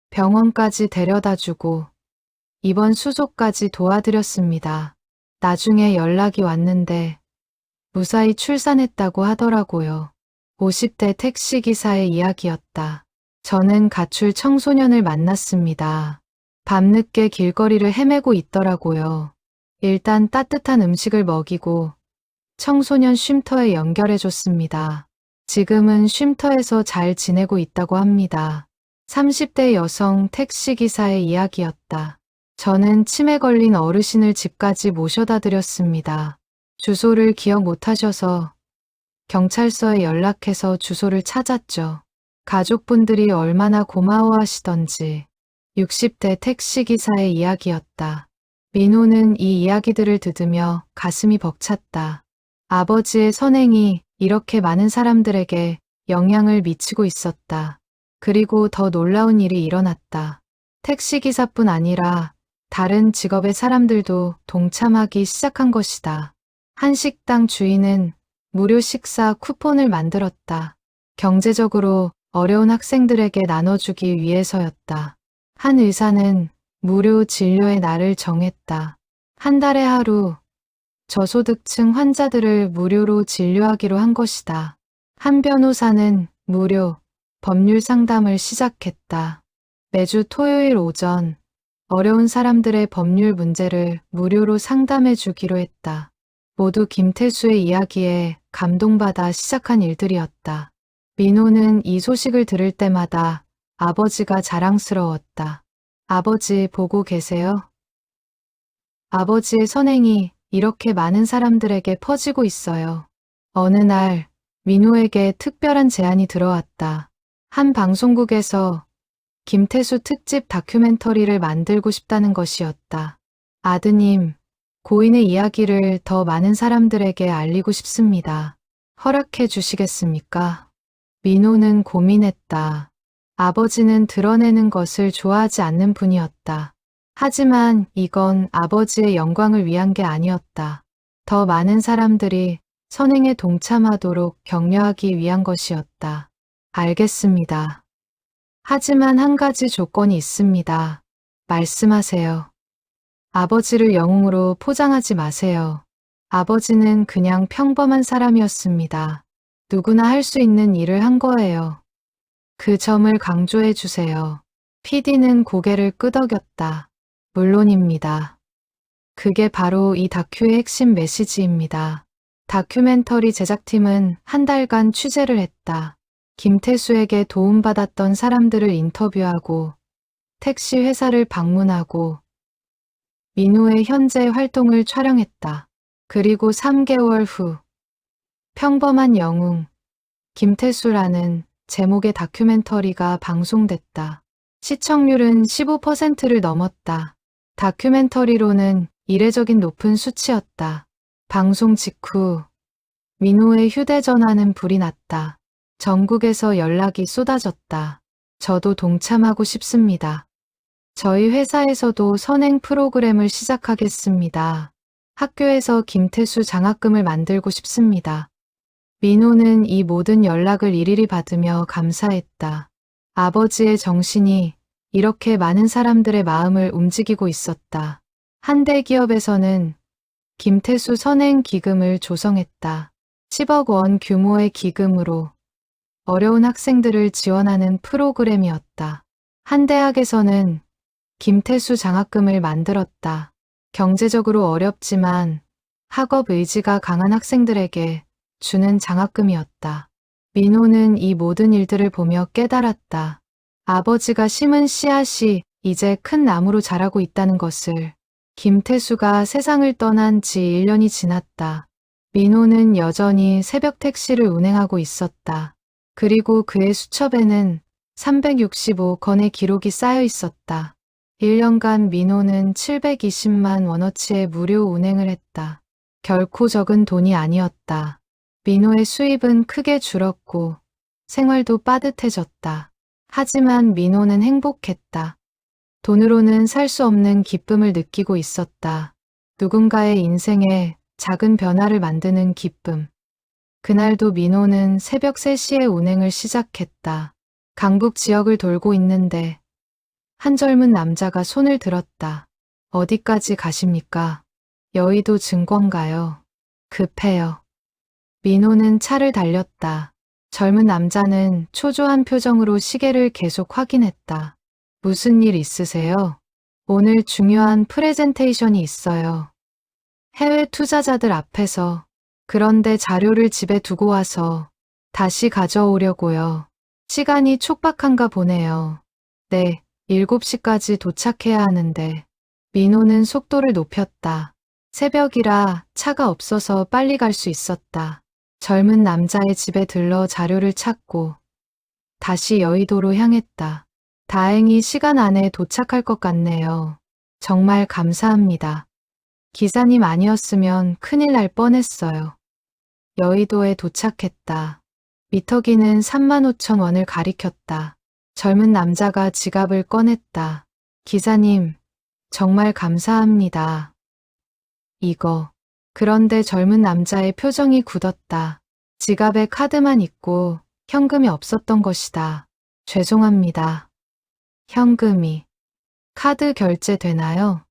병원까지 데려다주고 입원 수속까지 도와드렸습니다. 나중에 연락이 왔는데 무사히 출산했다고 하더라고요. 50대 택시기사의 이야기였다. 저는 가출 청소년을 만났습니다. 밤늦게 길거리를 헤매고 있더라고요. 일단 따뜻한 음식을 먹이고 청소년 쉼터에 연결해줬습니다. 지금은 쉼터에서 잘 지내고 있다고 합니다. 30대 여성 택시기사의 이야기였다. 저는 치매 걸린 어르신을 집까지 모셔다 드렸습니다. 주소를 기억 못하셔서 경찰서에 연락해서 주소를 찾았죠. 가족분들이 얼마나 고마워하시던지. 60대 택시기사의 이야기였다. 민호는 이 이야기들을 들으며 가슴이 벅찼다. 아버지의 선행이 이렇게 많은 사람들에게 영향을 미치고 있었다. 그리고 더 놀라운 일이 일어났다. 택시기사뿐 아니라 다른 직업의 사람들도 동참하기 시작한 것이다. 한 식당 주인은 무료 식사 쿠폰을 만들었다. 경제적으로 어려운 학생들에게 나눠주기 위해서였다. 한 의사는 무료 진료의 날을 정했다. 한 달에 하루 저소득층 환자들을 무료로 진료하기로 한 것이다. 한 변호사는 무료 법률 상담을 시작했다. 매주 토요일 오전 어려운 사람들의 법률 문제를 무료로 상담해 주기로 했다. 모두 김태수의 이야기에 감동받아 시작한 일들이었다. 민호는 이 소식을 들을 때마다 아버지가 자랑스러웠다. 아버지 보고 계세요? 아버지의 선행이 이렇게 많은 사람들에게 퍼지고 있어요. 어느 날 민호에게 특별한 제안이 들어왔다. 한 방송국에서 김태수 특집 다큐멘터리를 만들고 싶다는 것이었다. 아드님, 고인의 이야기를 더 많은 사람들에게 알리고 싶습니다. 허락해 주시겠습니까? 민호는 고민했다. 아버지는 드러내는 것을 좋아하지 않는 분이었다. 하지만 이건 아버지의 영광을 위한 게 아니었다. 더 많은 사람들이 선행에 동참하도록 격려하기 위한 것이었다. 알겠습니다. 하지만 한 가지 조건이 있습니다. 말씀하세요. 아버지를 영웅으로 포장하지 마세요. 아버지는 그냥 평범한 사람이었습니다. 누구나 할 수 있는 일을 한 거예요. 그 점을 강조해 주세요. PD는 고개를 끄덕였다. 물론입니다. 그게 바로 이 다큐의 핵심 메시지입니다. 다큐멘터리 제작팀은 한 달간 취재를 했다. 김태수에게 도움받았던 사람들을 인터뷰하고 택시 회사를 방문하고 민호의 현재 활동을 촬영했다. 그리고 3개월 후 평범한 영웅 김태수라는 제목의 다큐멘터리가 방송됐다. 시청률은 15%를 넘었다. 다큐멘터리로는 이례적인 높은 수치였다. 방송 직후 민호의 휴대전화는 불이 났다. 전국에서 연락이 쏟아졌다. 저도 동참하고 싶습니다. 저희 회사에서도 선행 프로그램을 시작하겠습니다. 학교에서 김태수 장학금을 만들고 싶습니다. 민호는 이 모든 연락을 일일이 받으며 감사했다. 아버지의 정신이 이렇게 많은 사람들의 마음을 움직이고 있었다. 한 대기업에서는 김태수 선행 기금을 조성했다. 10억 원 규모의 기금으로 어려운 학생들을 지원하는 프로그램이었다. 한 대학에서는 김태수 장학금을 만들었다. 경제적으로 어렵지만 학업 의지가 강한 학생들에게 주는 장학금이었다. 민호는 이 모든 일들을 보며 깨달았다. 아버지가 심은 씨앗이 이제 큰 나무로 자라고 있다는 것을. 김태수가 세상을 떠난 지 1년이 지났다. 민호는 여전히 새벽 택시를 운행하고 있었다. 그리고 그의 수첩에는 365건의 기록이 쌓여 있었다. 1년간 민호는 720만 원어치의 무료 운행을 했다. 결코 적은 돈이 아니었다. 민호의 수입은 크게 줄었고 생활도 빠듯해졌다. 하지만 민호는 행복했다. 돈으로는 살 수 없는 기쁨을 느끼고 있었다. 누군가의 인생에 작은 변화를 만드는 기쁨. 그날도 민호는 새벽 3시에 운행을 시작했다. 강북 지역을 돌고 있는데 한 젊은 남자가 손을 들었다. 어디까지 가십니까? 여의도 증권가요. 급해요. 민호는 차를 달렸다. 젊은 남자는 초조한 표정으로 시계를 계속 확인했다. 무슨 일 있으세요? 오늘 중요한 프레젠테이션이 있어요. 해외 투자자들 앞에서. 그런데 자료를 집에 두고 와서 다시 가져오려고요. 시간이 촉박한가 보네요. 네, 7시까지 도착해야 하는데. 민호는 속도를 높였다. 새벽이라 차가 없어서 빨리 갈 수 있었다. 젊은 남자의 집에 들러 자료를 찾고 다시 여의도로 향했다. 다행히 시간 안에 도착할 것 같네요. 정말 감사합니다. 기사님 아니었으면 큰일 날 뻔했어요. 여의도에 도착했다. 미터기는 35,000원을 가리켰다. 젊은 남자가 지갑을 꺼냈다. 기사님, 정말 감사합니다. 이거. 그런데 젊은 남자의 표정이 굳었다. 지갑에 카드만 있고 현금이 없었던 것이다. 죄송합니다. 현금이. 카드 결제 되나요?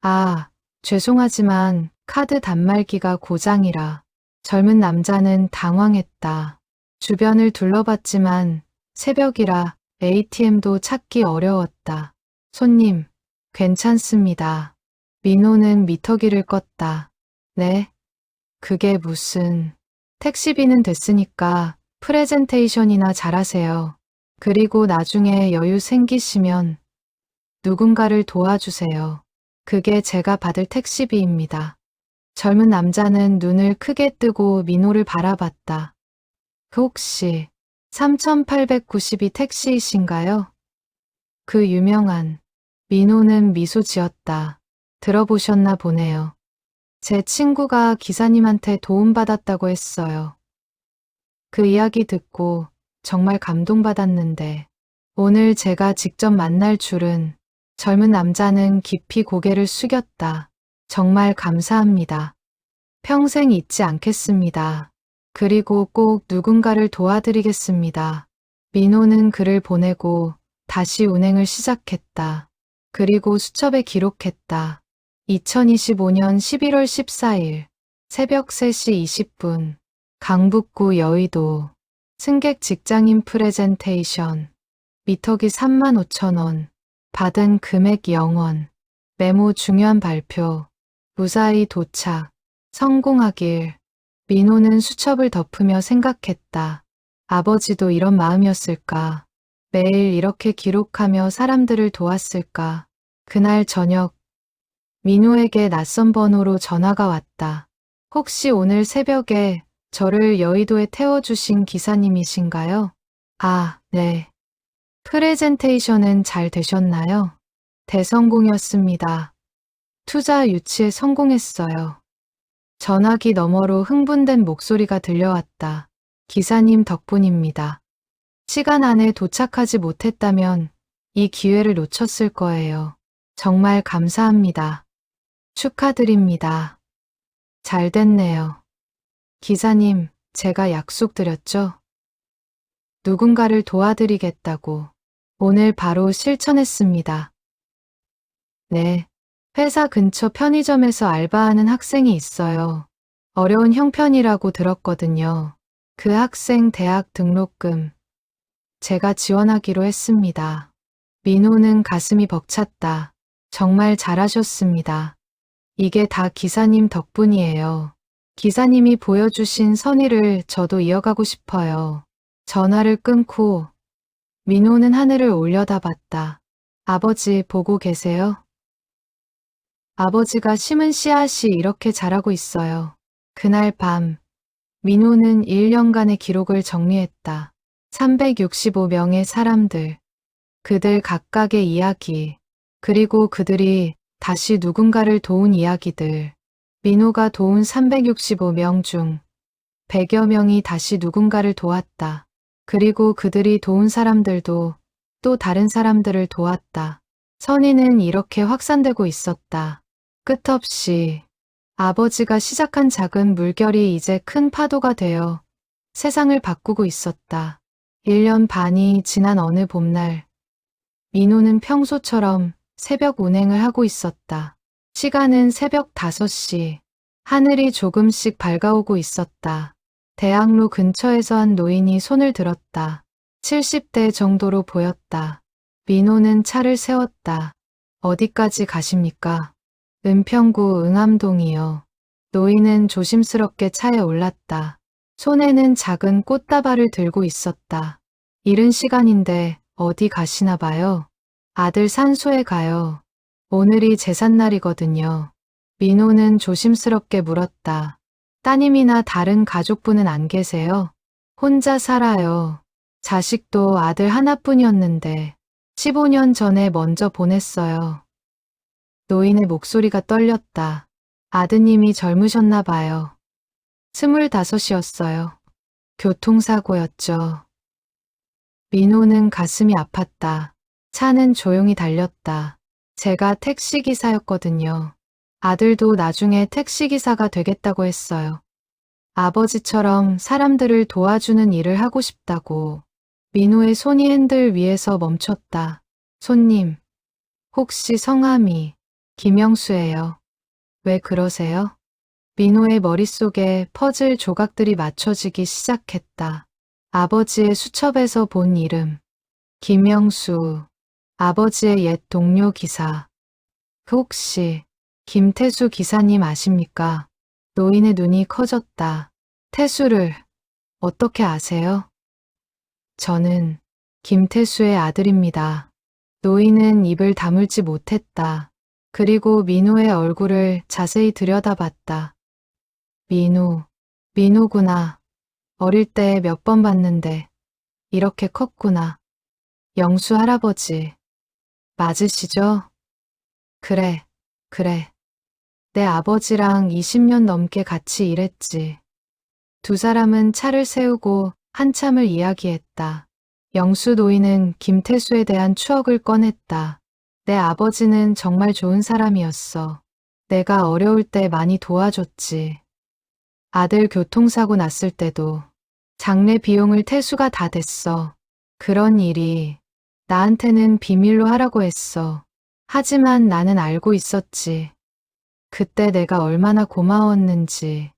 아, 죄송하지만 카드 단말기가 고장이라. 젊은 남자는 당황했다. 주변을 둘러봤지만 새벽이라 ATM도 찾기 어려웠다. 손님, 괜찮습니다. 민호는 미터기를 껐다. 네? 그게 무슨... 택시비는 됐으니까 프레젠테이션이나 잘하세요. 그리고 나중에 여유 생기시면 누군가를 도와주세요. 그게 제가 받을 택시비입니다. 젊은 남자는 눈을 크게 뜨고 민호를 바라봤다. 그 혹시 3892 택시이신가요? 그 유명한. 민호는 미소 지었다. 들어보셨나 보네요. 제 친구가 기사님한테 도움받았다고 했어요. 그 이야기 듣고 정말 감동받았는데 오늘 제가 직접 만날 줄은. 젊은 남자는 깊이 고개를 숙였다. 정말 감사합니다. 평생 잊지 않겠습니다. 그리고 꼭 누군가를 도와드리겠습니다. 민호는 글을 보내고 다시 운행을 시작했다. 그리고 수첩에 기록했다. 2025년 11월 14일 새벽 3시 20분 강북구 여의도 승객 직장인 프레젠테이션 미터기 35,000원 받은 금액 0원 메모 중요한 발표 무사히 도착 성공하길. 민호는 수첩을 덮으며 생각했다. 아버지도 이런 마음이었을까? 매일 이렇게 기록하며 사람들을 도왔을까? 그날 저녁 민호에게 낯선 번호로 전화가 왔다. 혹시 오늘 새벽에 저를 여의도에 태워주신 기사님이신가요? 아, 네. 프레젠테이션은 잘 되셨나요? 대성공이었습니다. 투자 유치에 성공했어요. 전화기 너머로 흥분된 목소리가 들려왔다. 기사님 덕분입니다. 시간 안에 도착하지 못했다면 이 기회를 놓쳤을 거예요. 정말 감사합니다. 축하드립니다. 잘 됐네요. 기사님, 제가 약속드렸죠? 누군가를 도와드리겠다고. 오늘 바로 실천했습니다. 네. 회사 근처 편의점에서 알바하는 학생이 있어요. 어려운 형편이라고 들었거든요. 그 학생 대학 등록금 제가 지원하기로 했습니다. 민호는 가슴이 벅찼다. 정말 잘하셨습니다. 이게 다 기사님 덕분이에요. 기사님이 보여주신 선의를 저도 이어가고 싶어요. 전화를 끊고 민호는 하늘을 올려다봤다. 아버지 보고 계세요? 아버지가 심은 씨앗이 이렇게 자라고 있어요. 그날 밤 민호는 1년간의 기록을 정리했다. 365명의 사람들, 그들 각각의 이야기, 그리고 그들이 다시 누군가를 도운 이야기들. 민호가 도운 365명 중 100여 명이 다시 누군가를 도왔다. 그리고 그들이 도운 사람들도 또 다른 사람들을 도왔다. 선의는 이렇게 확산되고 있었다. 끝없이 아버지가 시작한 작은 물결이 이제 큰 파도가 되어 세상을 바꾸고 있었다. 1년 반이 지난 어느 봄날, 민호는 평소처럼 새벽 운행을 하고 있었다. 시간은 새벽 5시. 하늘이 조금씩 밝아오고 있었다. 대학로 근처에서 한 노인이 손을 들었다. 70대 정도로 보였다. 민호는 차를 세웠다. 어디까지 가십니까? 은평구 응암동이요. 노인은 조심스럽게 차에 올랐다. 손에는 작은 꽃다발을 들고 있었다. 이른 시간인데 어디 가시나 봐요? 아들 산소에 가요. 오늘이 제삿날이거든요. 민호는 조심스럽게 물었다. 따님이나 다른 가족분은 안 계세요? 혼자 살아요. 자식도 아들 하나뿐이었는데 15년 전에 먼저 보냈어요. 노인의 목소리가 떨렸다. 아드님이 젊으셨나 봐요. 25이었어요. 교통사고였죠. 민호는 가슴이 아팠다. 차는 조용히 달렸다. 제가 택시기사였거든요. 아들도 나중에 택시기사가 되겠다고 했어요. 아버지처럼 사람들을 도와주는 일을 하고 싶다고. 민호의 손이 핸들 위에서 멈췄다. 손님, 혹시 성함이 김영수예요. 왜 그러세요? 민호의 머릿속에 퍼즐 조각들이 맞춰지기 시작했다. 아버지의 수첩에서 본 이름. 김영수. 아버지의 옛 동료 기사. 혹시 김태수 기사님 아십니까? 노인의 눈이 커졌다. 태수를 어떻게 아세요? 저는 김태수의 아들입니다. 노인은 입을 다물지 못했다. 그리고 민호의 얼굴을 자세히 들여다봤다. 민호구나. 어릴 때 몇 번 봤는데 이렇게 컸구나. 영수 할아버지. 맞으시죠? 그래. 내 아버지랑 20년 넘게 같이 일했지. 두 사람은 차를 세우고 한참을 이야기했다. 영수 노인은 김태수에 대한 추억을 꺼냈다. 내 아버지는 정말 좋은 사람이었어. 내가 어려울 때 많이 도와줬지. 아들 교통사고 났을 때도 장례 비용을 태수가 다 댔어. 그런 일이 나한테는 비밀로 하라고 했어. 하지만 나는 알고 있었지. 그때 내가 얼마나 고마웠는지.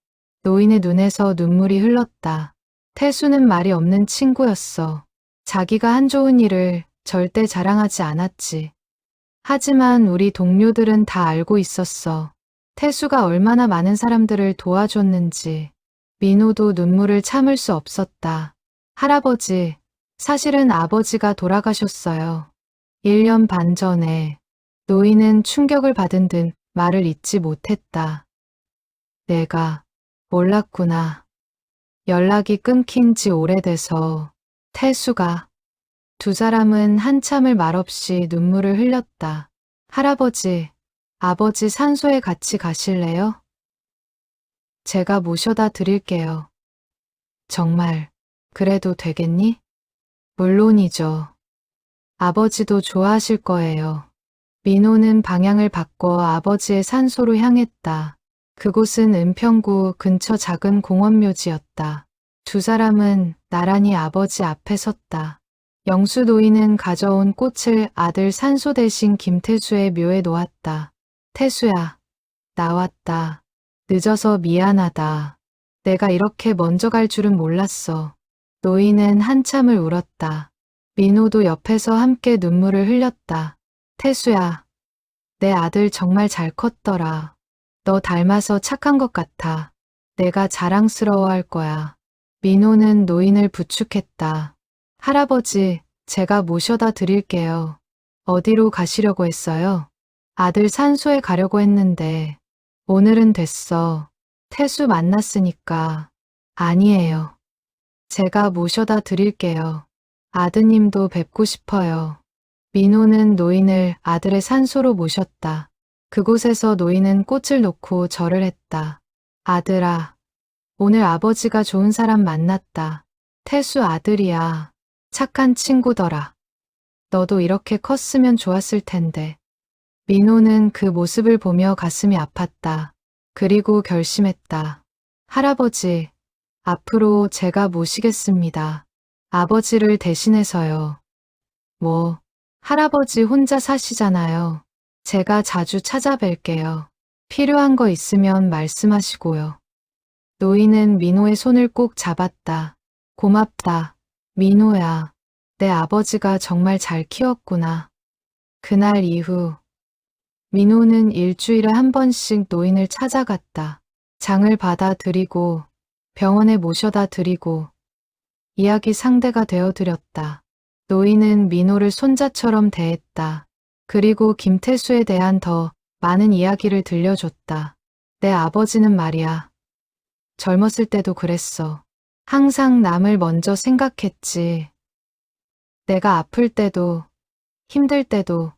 노인의 눈에서 눈물이 흘렀다. 태수는 말이 없는 친구였어. 자기가 한 좋은 일을 절대 자랑하지 않았지. 하지만 우리 동료들은 다 알고 있었어. 태수가 얼마나 많은 사람들을 도와줬는지. 민호도 눈물을 참을 수 없었다. 할아버지, 사실은 아버지가 돌아가셨어요. 1년 반 전에. 노인은 충격을 받은 듯 말을 잇지 못했다. 내가 몰랐구나. 연락이 끊긴 지 오래돼서. 태수가. 두 사람은 한참을 말없이 눈물을 흘렸다. 할아버지, 아버지 산소에 같이 가실래요? 제가 모셔다 드릴게요. 정말 그래도 되겠니? 물론이죠. 아버지도 좋아하실 거예요. 민호는 방향을 바꿔 아버지의 산소로 향했다. 그곳은 은평구 근처 작은 공원묘지였다. 두 사람은 나란히 아버지 앞에 섰다. 영수 노인은 가져온 꽃을 아들 산소 대신 김태수의 묘에 놓았다. 태수야, 나왔다. 늦어서 미안하다. 내가 이렇게 먼저 갈 줄은 몰랐어. 노인은 한참을 울었다. 민호도 옆에서 함께 눈물을 흘렸다. 태수야, 내 아들 정말 잘 컸더라. 너 닮아서 착한 것 같아. 내가 자랑스러워할 거야. 민호는 노인을 부축했다. 할아버지, 제가 모셔다 드릴게요. 어디로 가시려고 했어요? 아들 산소에 가려고 했는데 오늘은 됐어. 태수 만났으니까. 아니에요. 제가 모셔다 드릴게요. 아드님도 뵙고 싶어요. 민호는 노인을 아들의 산소로 모셨다. 그곳에서 노인은 꽃을 놓고 절을 했다. 아들아, 오늘 아버지가 좋은 사람 만났다. 태수 아들이야. 착한 친구더라. 너도 이렇게 컸으면 좋았을 텐데. 민호는 그 모습을 보며 가슴이 아팠다. 그리고 결심했다. 할아버지, 앞으로 제가 모시겠습니다. 아버지를 대신해서요. 뭐, 할아버지 혼자 사시잖아요. 제가 자주 찾아뵐게요. 필요한 거 있으면 말씀하시고요. 노인은 민호의 손을 꼭 잡았다. 고맙다. 민호야, 내 아버지가 정말 잘 키웠구나. 그날 이후 민호는 일주일에 한 번씩 노인을 찾아갔다. 장을 받아 드리고 병원에 모셔다 드리고 이야기 상대가 되어 드렸다. 노인은 민호를 손자처럼 대했다. 그리고 김태수에 대한 더 많은 이야기를 들려줬다. 내 아버지는 말이야. 젊었을 때도 그랬어. 항상 남을 먼저 생각했지. 내가 아플 때도 힘들 때도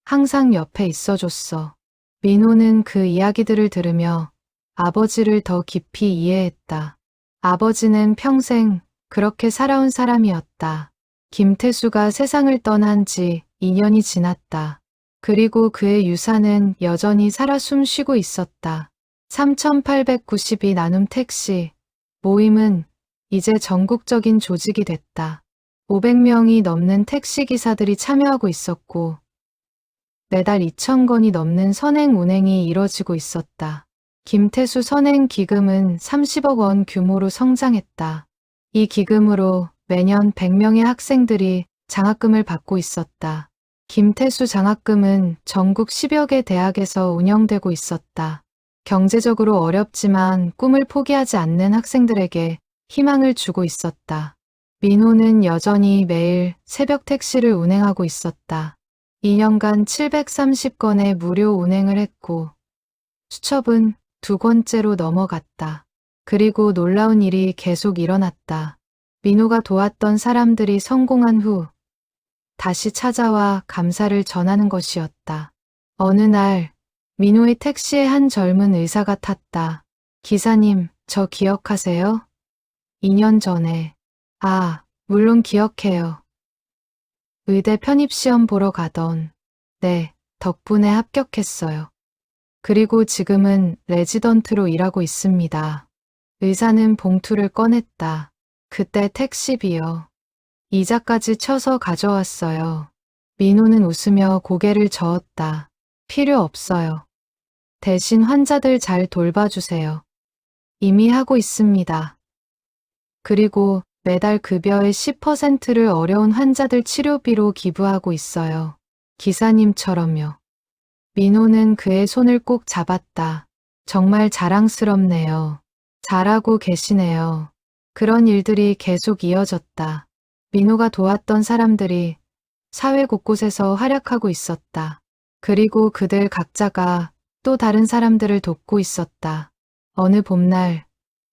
항상 옆에 있어줬어. 민호는 그 이야기들을 들으며 아버지를 더 깊이 이해했다. 아버지는 평생 그렇게 살아온 사람이었다. 김태수가 세상을 떠난 지 2년이 지났다. 그리고 그의 유산은 여전히 살아 숨쉬고 있었다. 3892 나눔 택시 모임은 이제 전국적인 조직이 됐다. 500명이 넘는 택시기사들이 참여하고 있었고 매달 2,000건이 넘는 선행 운행이 이뤄지고 있었다. 김태수 선행 기금은 30억 원 규모로 성장했다. 이 기금으로 매년 100명의 학생들이 장학금을 받고 있었다. 김태수 장학금은 전국 10여 개 대학에서 운영되고 있었다. 경제적으로 어렵지만 꿈을 포기하지 않는 학생들에게 희망을 주고 있었다. 민호는 여전히 매일 새벽 택시를 운행하고 있었다. 2년간 730건의 무료 운행을 했고 수첩은 2권째로 넘어갔다. 그리고 놀라운 일이 계속 일어났다. 민호가 도왔던 사람들이 성공한 후 다시 찾아와 감사를 전하는 것이었다. 어느 날 민호의 택시에 한 젊은 의사가 탔다. 기사님, 저 기억하세요? 2년 전에. 아, 물론 기억해요. 의대 편입시험 보러 가던. 네, 덕분에 합격했어요. 그리고 지금은 레지던트로 일하고 있습니다. 의사는 봉투를 꺼냈다. 그때 택시비요. 이자까지 쳐서 가져왔어요. 민호는 웃으며 고개를 저었다. 필요 없어요. 대신 환자들 잘 돌봐주세요. 이미 하고 있습니다. 그리고 매달 급여의 10%를 어려운 환자들 치료비로 기부하고 있어요. 기사님처럼요. 민호는 그의 손을 꼭 잡았다. 정말 자랑스럽네요. 잘하고 계시네요. 그런 일들이 계속 이어졌다. 민호가 도왔던 사람들이 사회 곳곳에서 활약하고 있었다. 그리고 그들 각자가 또 다른 사람들을 돕고 있었다. 어느 봄날,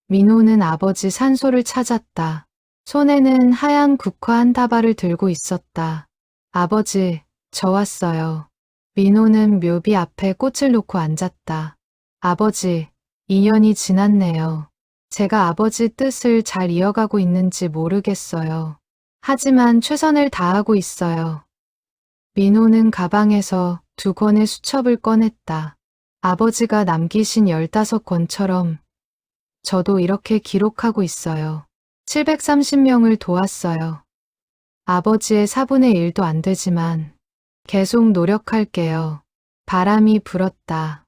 민호는 아버지 산소를 찾았다. 손에는 하얀 국화 한 다발을 들고 있었다. 아버지, 저 왔어요. 민호는 묘비 앞에 꽃을 놓고 앉았다. 아버지, 2년이 지났네요. 제가 아버지 뜻을 잘 이어가고 있는지 모르겠어요. 하지만 최선을 다하고 있어요. 민호는 가방에서 2권의 수첩을 꺼냈다. 아버지가 남기신 15권처럼 저도 이렇게 기록하고 있어요. 730명을 도왔어요. 아버지의 4분의 1도 안 되지만 계속 노력할게요. 바람이 불었다.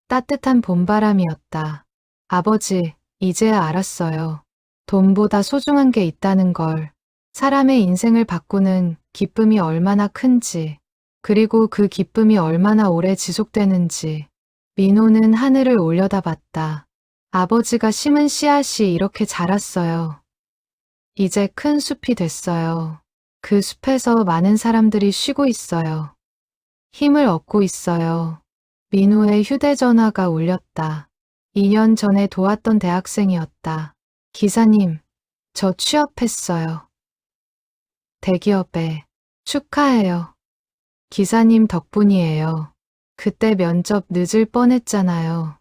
따뜻한 봄바람이었다. 아버지, 이제야 알았어요. 돈보다 소중한 게 있다는 걸. 사람의 인생을 바꾸는 기쁨이 얼마나 큰지, 그리고 그 기쁨이 얼마나 오래 지속되는지. 민호는 하늘을 올려다봤다. 아버지가 심은 씨앗이 이렇게 자랐어요. 이제 큰 숲이 됐어요. 그 숲에서 많은 사람들이 쉬고 있어요. 힘을 얻고 있어요. 민호의 휴대전화가 울렸다. 2년 전에 도왔던 대학생이었다. 기사님, 저 취업했어요. 대기업에. 축하해요. 기사님 덕분이에요. 그때 면접 늦을 뻔했잖아요.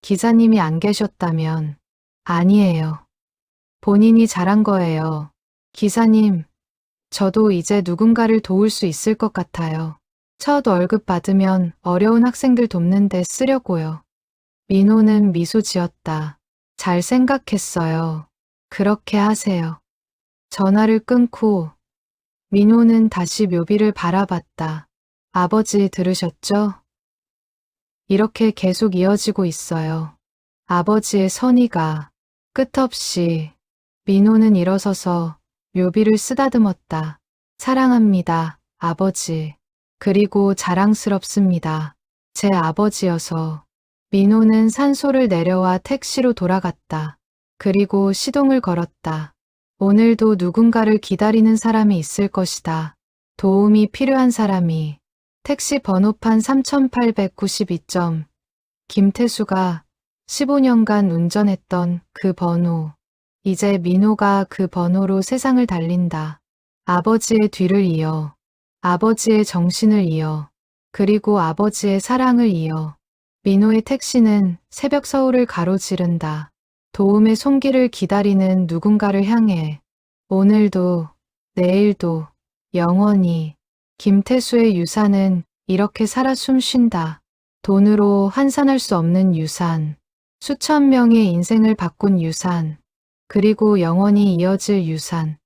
기사님이 안 계셨다면. 아니에요. 본인이 잘한 거예요. 기사님, 저도 이제 누군가를 도울 수 있을 것 같아요. 첫 월급 받으면 어려운 학생들 돕는 데 쓰려고요. 민호는 미소 지었다. 잘 생각했어요. 그렇게 하세요. 전화를 끊고 민호는 다시 묘비를 바라봤다. 아버지 들으셨죠? 이렇게 계속 이어지고 있어요. 아버지의 선의가 끝없이. 민호는 일어서서 묘비를 쓰다듬었다. 사랑합니다, 아버지. 그리고 자랑스럽습니다. 제 아버지여서. 민호는 산소를 내려와 택시로 돌아갔다. 그리고 시동을 걸었다. 오늘도 누군가를 기다리는 사람이 있을 것이다. 도움이 필요한 사람이. 택시 번호판 3892점. 김태수가 15년간 운전했던 그 번호. 이제 민호가 그 번호로 세상을 달린다. 아버지의 뒤를 이어. 아버지의 정신을 이어. 그리고 아버지의 사랑을 이어. 민호의 택시는 새벽 서울을 가로지른다. 도움의 손길을 기다리는 누군가를 향해. 오늘도, 내일도, 영원히. 김태수의 유산은 이렇게 살아 숨쉰다. 돈으로 환산할 수 없는 유산. 수천 명의 인생을 바꾼 유산. 그리고 영원히 이어질 유산.